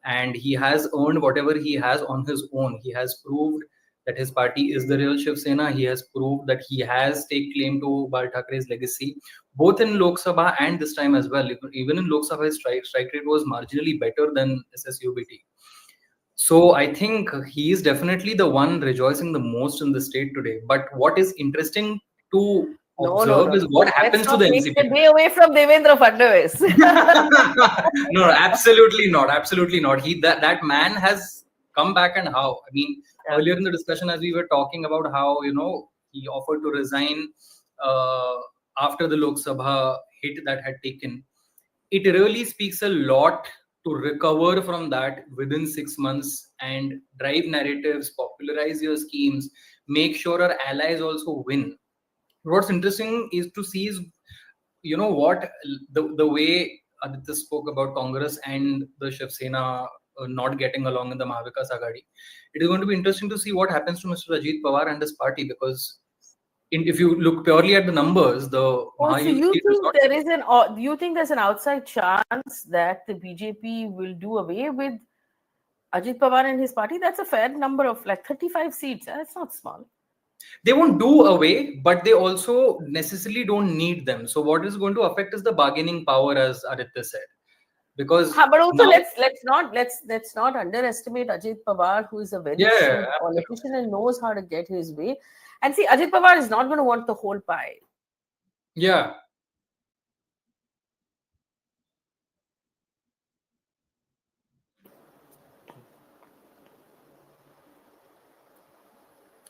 And he has earned whatever he has on his own. He has proved that his party is the real Shiv Sena. He has proved that he has taken claim to Bal Thakere's legacy, both in Lok Sabha and this time as well. Even in Lok Sabha, his strike rate was marginally better than SSUBT. So I think he is definitely the one rejoicing the most in the state today. But what is interesting to observe is what happens to the NCP. Let's way away from Devendra Fadnavis. No, absolutely not. Absolutely not. That man has come back, and how? I mean, earlier in the discussion, as we were talking about how, he offered to resign after the Lok Sabha hit that had taken. It really speaks a lot to recover from that within 6 months and drive narratives, popularize your schemes, make sure our allies also win. What's interesting is to see is, what the way Aditya spoke about Congress and the Shiv Sena not getting along in the Maha Vikas Aghadi. It is going to be interesting to see what happens to Mr. Ajit Pawar and his party, because if you look purely at the numbers, the do you think there's an outside chance that the BJP will do away with Ajit Pawar and his party? That's a fair number of 35 seats. That's not small. They won't do away, but they also necessarily don't need them. So what is going to affect is the bargaining power, as Aditya said. Because but also let's not underestimate Ajit Pawar, who is a very shrewd politician and knows how to get his way. And see, Ajit Pawar is not going to want the whole pie. Yeah.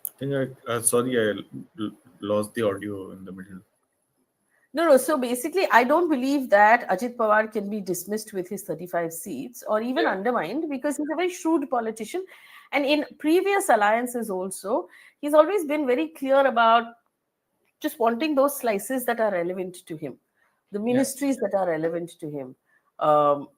I think I lost the audio in the middle. No. So basically, I don't believe that Ajit Pawar can be dismissed with his 35 seats or even undermined, because he's a very shrewd politician. And in previous alliances also, he's always been very clear about just wanting those slices that are relevant to him, the ministries that are relevant to him.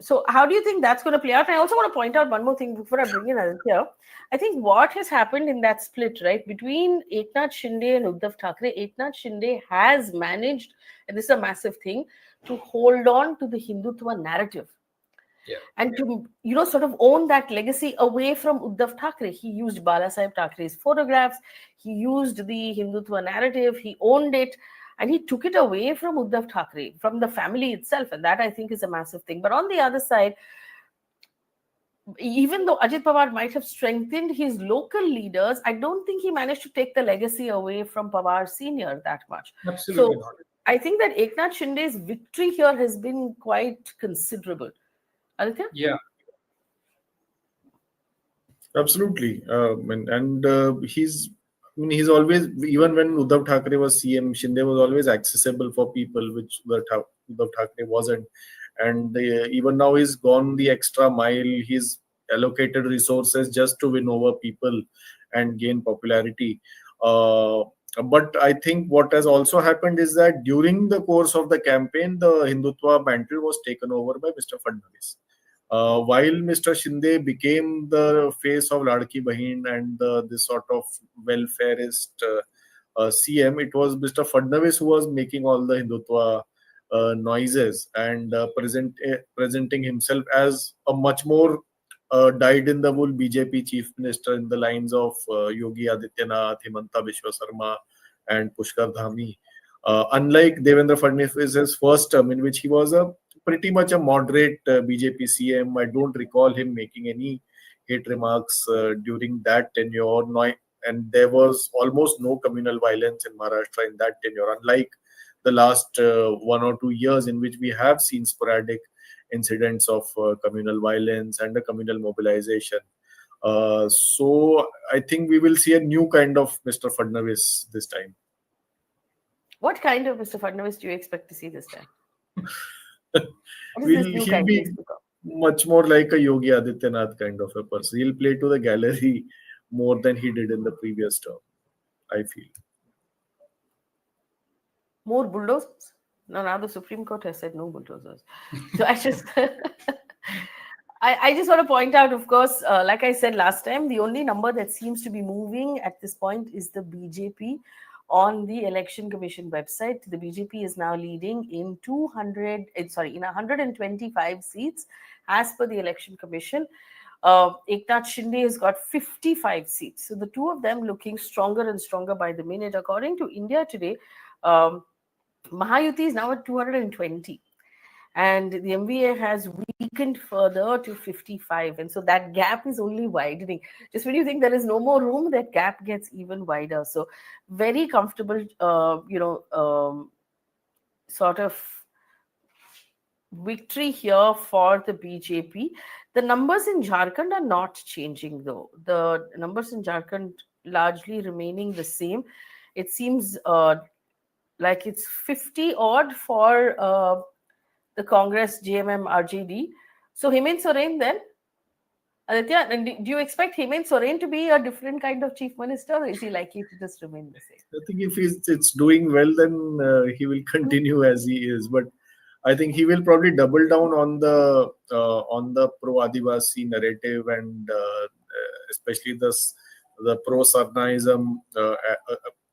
So how do you think that's going to play out? And I also want to point out one more thing before I bring in Aditya. I think what has happened in that split, right, between Eknath Shinde and Uddhav Thackeray, Eknath Shinde has managed, and this is a massive thing, to hold on to the Hindutva narrative. And to, sort of own that legacy away from Uddhav Thackeray. He used Balasaheb Thackeray's photographs. He used the Hindutva narrative. He owned it. And he took it away from Uddhav Thackeray, from the family itself. And that, I think, is a massive thing. But on the other side, even though Ajit Pawar might have strengthened his local leaders, I don't think he managed to take the legacy away from Pawar Senior that much. Absolutely so not. I think that Eknath Shinde's victory here has been quite considerable. Aditya? Yeah. Absolutely. He's always, even when Uddhav Thackeray was CM, Shinde was always accessible for people, which Uddhav Thackeray wasn't. And even now he's gone the extra mile. He's allocated resources just to win over people and gain popularity. But I think what has also happened is that during the course of the campaign, the Hindutva mantle was taken over by Mr. Fadnavis. While Mr. Shinde became the face of Ladki Bahin and this sort of welfareist CM, it was Mr. Fadnavis who was making all the Hindutva noises and presenting himself as a much more dyed-in-the-wool BJP chief minister in the lines of Yogi Adityanath, Himanta Biswa Sarma, and Pushkar Dhami. Unlike Devendra Fadnavis' first term, in which he was a pretty much a moderate BJP CM, I don't recall him making any hate remarks during that tenure. And there was almost no communal violence in Maharashtra in that tenure, unlike the last 1 or 2 years in which we have seen sporadic incidents of communal violence and a communal mobilization. So I think we will see a new kind of Mr. Fadnavis this time. What kind of Mr. Fadnavis do you expect to see this time? What is this new He'll kind be he's become? much more like a Yogi Adityanath kind of a person. He'll play to the gallery more than he did in the previous term, I feel. More bulldozers? No, now the Supreme Court has said no bulldozers. So I just, I just want to point out, of course, like I said last time, the only number that seems to be moving at this point is the BJP on the Election Commission website. The BJP is now leading in 125 seats as per the Election Commission. Eknath Shinde has got 55 seats. So the two of them looking stronger and stronger by the minute. According to India Today, Mahayuti is now at 220. And the MVA has weakened further to 55. And so that gap is only widening. Just when you think there is no more room, that gap gets even wider. So very comfortable, sort of victory here for the BJP. The numbers in Jharkhand are not changing, though. The numbers in Jharkhand largely remaining the same. It seems like it's 50 odd for the Congress, JMM, RJD. So Hemant Soren then, Aditya, and do you expect Hemant Soren to be a different kind of chief minister, or is he likely to just remain the same? I think if it's doing well, then he will continue as he is. But I think he will probably double down on the pro-Adivasi narrative and especially the pro-Sarnaism,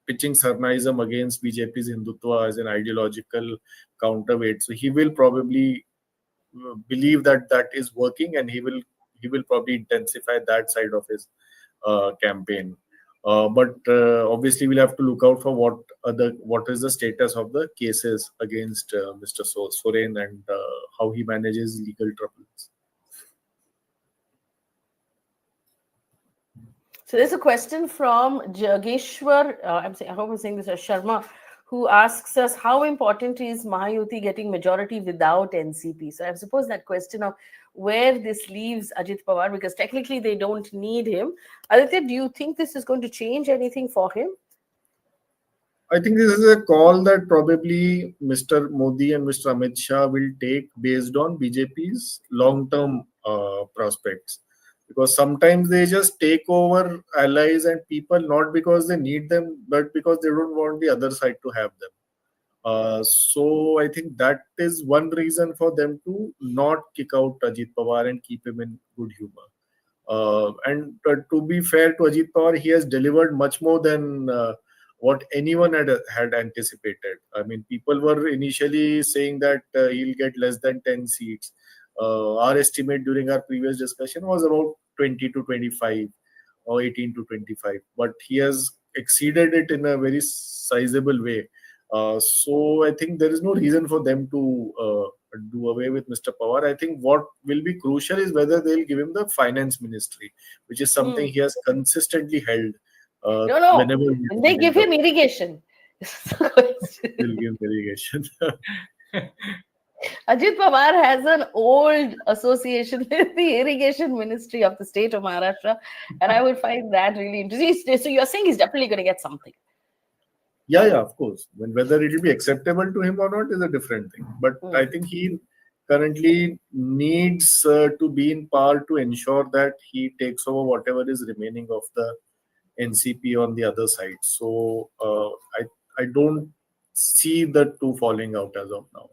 pitching Sarnaism against BJP's Hindutva as an ideological counterweight. So he will probably believe that is working, and he will probably intensify that side of his campaign. But obviously, we'll have to look out for what is the status of the cases against Mr. Soren and how he manages legal troubles. So there's a question from Jageshwar, I hope I'm saying this, Sharma, who asks us how important is Mahayuti getting majority without NCP? So I suppose that question of where this leaves Ajit Pawar, because technically they don't need him. Aditya, do you think this is going to change anything for him? I think this is a call that probably Mr. Modi and Mr. Amit Shah will take based on BJP's long-term prospects. Because sometimes they just take over allies and people not because they need them, but because they don't want the other side to have them. So I think that is one reason for them to not kick out Ajit Pawar and keep him in good humor. And to be fair to Ajit Pawar, he has delivered much more than what anyone had anticipated. I mean, people were initially saying that he'll get less than 10 seats. Our estimate during our previous discussion was about 20 to 25 or 18 to 25, but he has exceeded it in a very sizable way. So I think there is no reason for them to do away with Mr. Pawar. I think what will be crucial is whether they'll give him the finance ministry, which is something he has consistently held. No. Whenever they give him irrigation. They'll give irrigation. Ajit Pawar has an old association with the irrigation ministry of the state of Maharashtra, and I would find that really interesting. So you're saying he's definitely going to get something? Yeah, of course. Whether it will be acceptable to him or not is a different thing. But I think he currently needs to be in power to ensure that he takes over whatever is remaining of the NCP on the other side. So I don't see the two falling out as of now.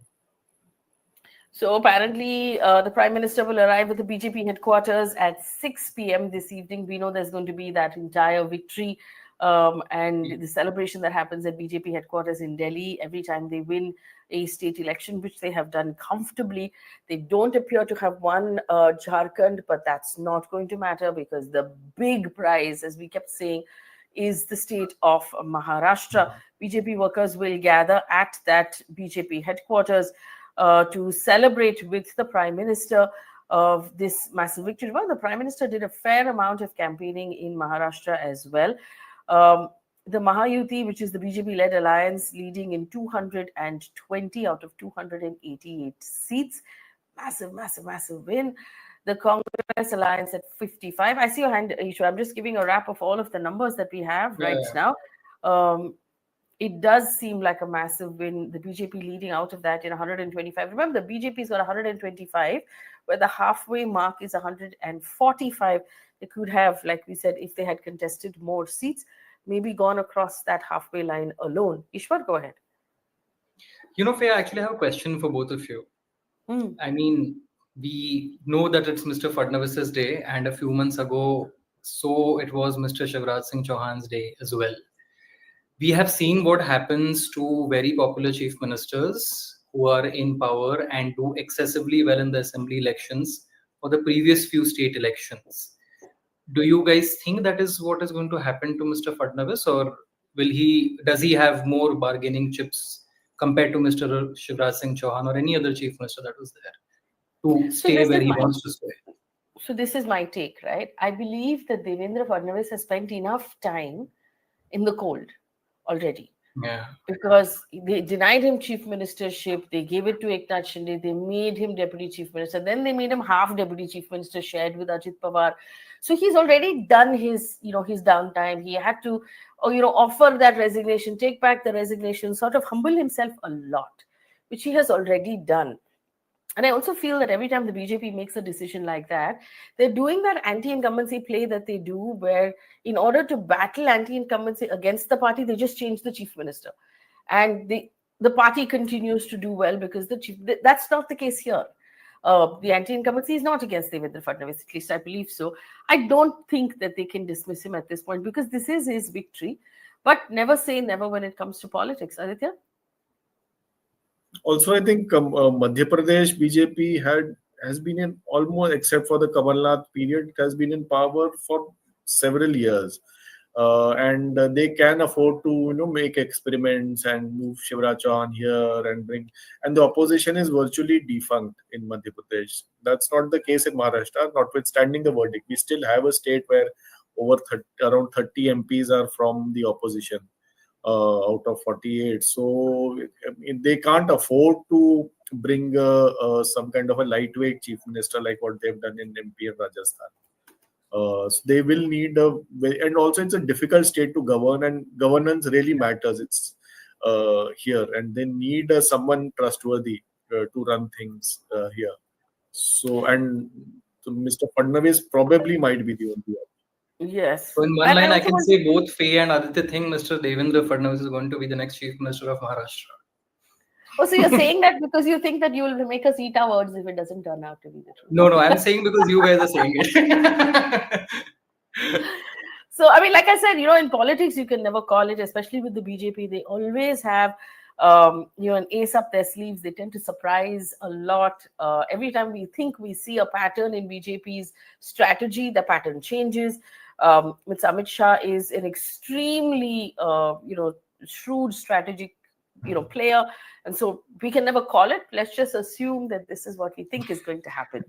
So apparently the Prime Minister will arrive at the BJP headquarters at 6 p.m. this evening. We know there's going to be that entire victory And the celebration that happens at BJP headquarters in Delhi every time they win a state election, which they have done comfortably. They don't appear to have won Jharkhand, but that's not going to matter because the big prize, as we kept saying, is the state of Maharashtra. BJP workers will gather at that BJP headquarters to celebrate with the Prime Minister of this massive victory. Well, the Prime Minister did a fair amount of campaigning in Maharashtra as well. The Mahayuti, which is the BJP-led alliance, leading in 220 out of 288 seats. Massive, massive, massive win. The Congress alliance at 55. I see your hand, Ishu. I'm just giving a wrap of all of the numbers that we have right now. It does seem like a massive win. The BJP leading out of that in 125. Remember, the BJP's got 125, where the halfway mark is 145. They could have, like we said, if they had contested more seats, maybe gone across that halfway line alone. Ishwar, go ahead. Faye, I actually have a question for both of you. I mean, we know that it's Mr. Fadnavis's day, and a few months ago, so it was Mr. Shivraj Singh Chauhan's day as well. We have seen what happens to very popular chief ministers who are in power and do excessively well in the assembly elections or the previous few state elections. Do you guys think that is what is going to happen to Mr. Fadnavis, or does he have more bargaining chips compared to Mr. Shivraj Singh Chauhan or any other chief minister that was there to stay where he wants to stay? So this is my take, right? I believe that Devendra Fadnavis has spent enough time in the cold already. Yeah. Because they denied him chief ministership, they gave it to Eknath Shinde, they made him deputy chief minister, then they made him half deputy chief minister, shared with Ajit Pawar. So he's already done his, his downtime. He had to, offer that resignation, take back the resignation, sort of humble himself a lot, which he has already done. And I also feel that every time the BJP makes a decision like that, they're doing that anti-incumbency play that they do, where in order to battle anti-incumbency against the party, they just change the chief minister. And the party continues to do well because that's not the case here. The anti-incumbency is not against Devendra Fadnavis, at least I believe so. I don't think that they can dismiss him at this point because this is his victory. But never say never when it comes to politics. Aditya? Also, I think Madhya Pradesh BJP has been in almost, except for the Kamalnath period, has been in power for several years, and they can afford to make experiments and move Shivraj Chauhan here and bring. And the opposition is virtually defunct in Madhya Pradesh. That's not the case in Maharashtra. Notwithstanding the verdict, we still have a state where around 30 MPs are from the opposition. Out of 48, so they can't afford to bring some kind of a lightweight chief minister like what they've done in MP and Rajasthan. So they will need and also it's a difficult state to govern, and governance really matters. It's here, and they need someone trustworthy to run things here. So Mr. Fadnavis probably might be the only one. Yes. So in one line, I can say both Faye and Aditya think Mr. Devendra Fadnavis is going to be the next chief minister of Maharashtra. Oh, so you're saying that because you think that you will make us eat our words if it doesn't turn out to be the truth? No, I'm saying because you guys are saying it. So, I mean, like I said, in politics, you can never call it, especially with the BJP. They always have, an ace up their sleeves. They tend to surprise a lot. Every time we think we see a pattern in BJP's strategy, the pattern changes. Mr. Amit Shah is an extremely, shrewd strategic, player. And so we can never call it. Let's just assume that this is what we think is going to happen.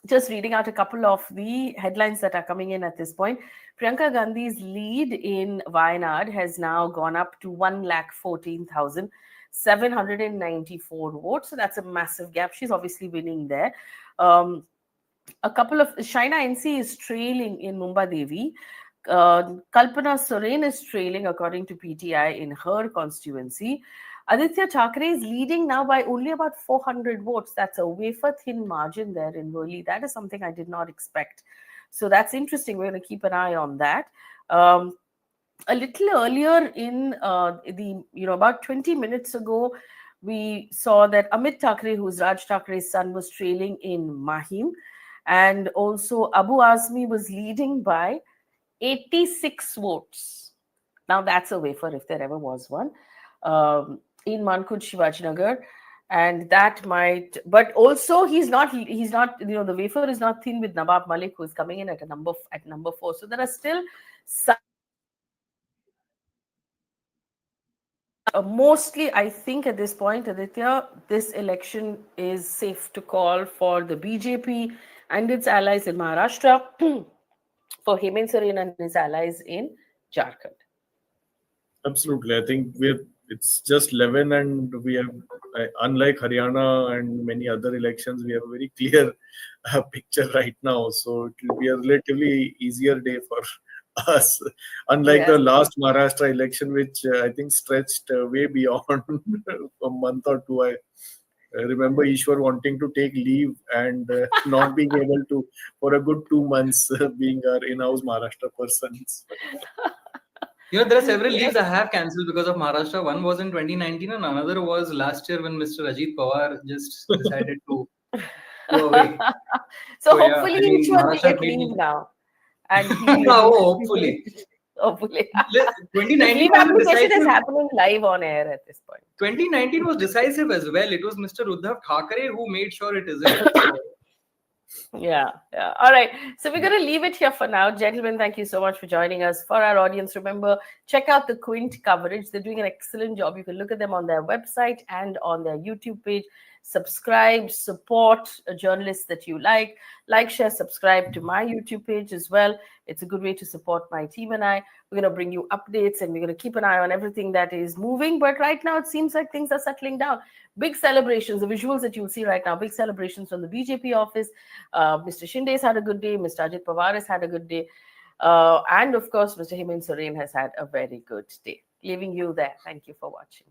Just reading out a couple of the headlines that are coming in at this point. Priyanka Gandhi's lead in Wayanad has now gone up to 114,794 votes. So that's a massive gap. She's obviously winning there. A couple of Shaina NC is trailing in Mumbai Devi. Kalpana Soren is trailing according to PTI in her constituency. Aditya Thackeray is leading now by only about 400 votes. That's a wafer-thin margin there in Worli. That is something I did not expect. So that's interesting. We're going to keep an eye on that. A little earlier in about 20 minutes ago, we saw that Amit Thackeray, who's Raj Thackeray's son, was trailing in Mahim. And also Abu Azmi was leading by 86 votes. Now that's a wafer if there ever was one. In Mankud Shivajinagar, and that might, but also he's not, the wafer is not thin with Nawab Malik, who is coming in at number 4. So there are still some, mostly I think at this point, Aditya, this election is safe to call for the BJP and its allies in Maharashtra, for Hemant Soren and his allies in Jharkhand. Absolutely. I think it's just 11, and we have, unlike Haryana and many other elections, we have a very clear picture right now. So it will be a relatively easier day for us, unlike the last Maharashtra election, which I think stretched way beyond a month or two. I remember Ishwar wanting to take leave and not being able to for a good 2 months, being our in-house Maharashtra persons. There are several leaves I have cancelled because of Maharashtra. One was in 2019 and another was last year when Mr. Ajit Pawar just decided to go away. So hopefully Ishwar will get leave now. And hopefully. Hopefully. 2019 leave application is happening live on air at this point. 2019 was decisive as well. It was Mr. Uddhav Thackeray who made sure it isn't. Yeah. All right. So we're going to leave it here for now. Gentlemen, thank you so much for joining us. For our audience, remember, check out the Quint coverage. They're doing an excellent job. You can look at them on their website and on their YouTube page. Subscribe, support a journalist that you like. Like, share, subscribe to my YouTube page as well. It's a good way to support my team and I. We're going to bring you updates and we're going to keep an eye on everything that is moving. But right now, it seems like things are settling down. Big celebrations, the visuals that you'll see right now, big celebrations from the BJP office. Mr. Shinde's had a good day. Mr. Ajit Pawar has had a good day. And of course, Mr. Hemant Soren has had a very good day. Leaving you there. Thank you for watching.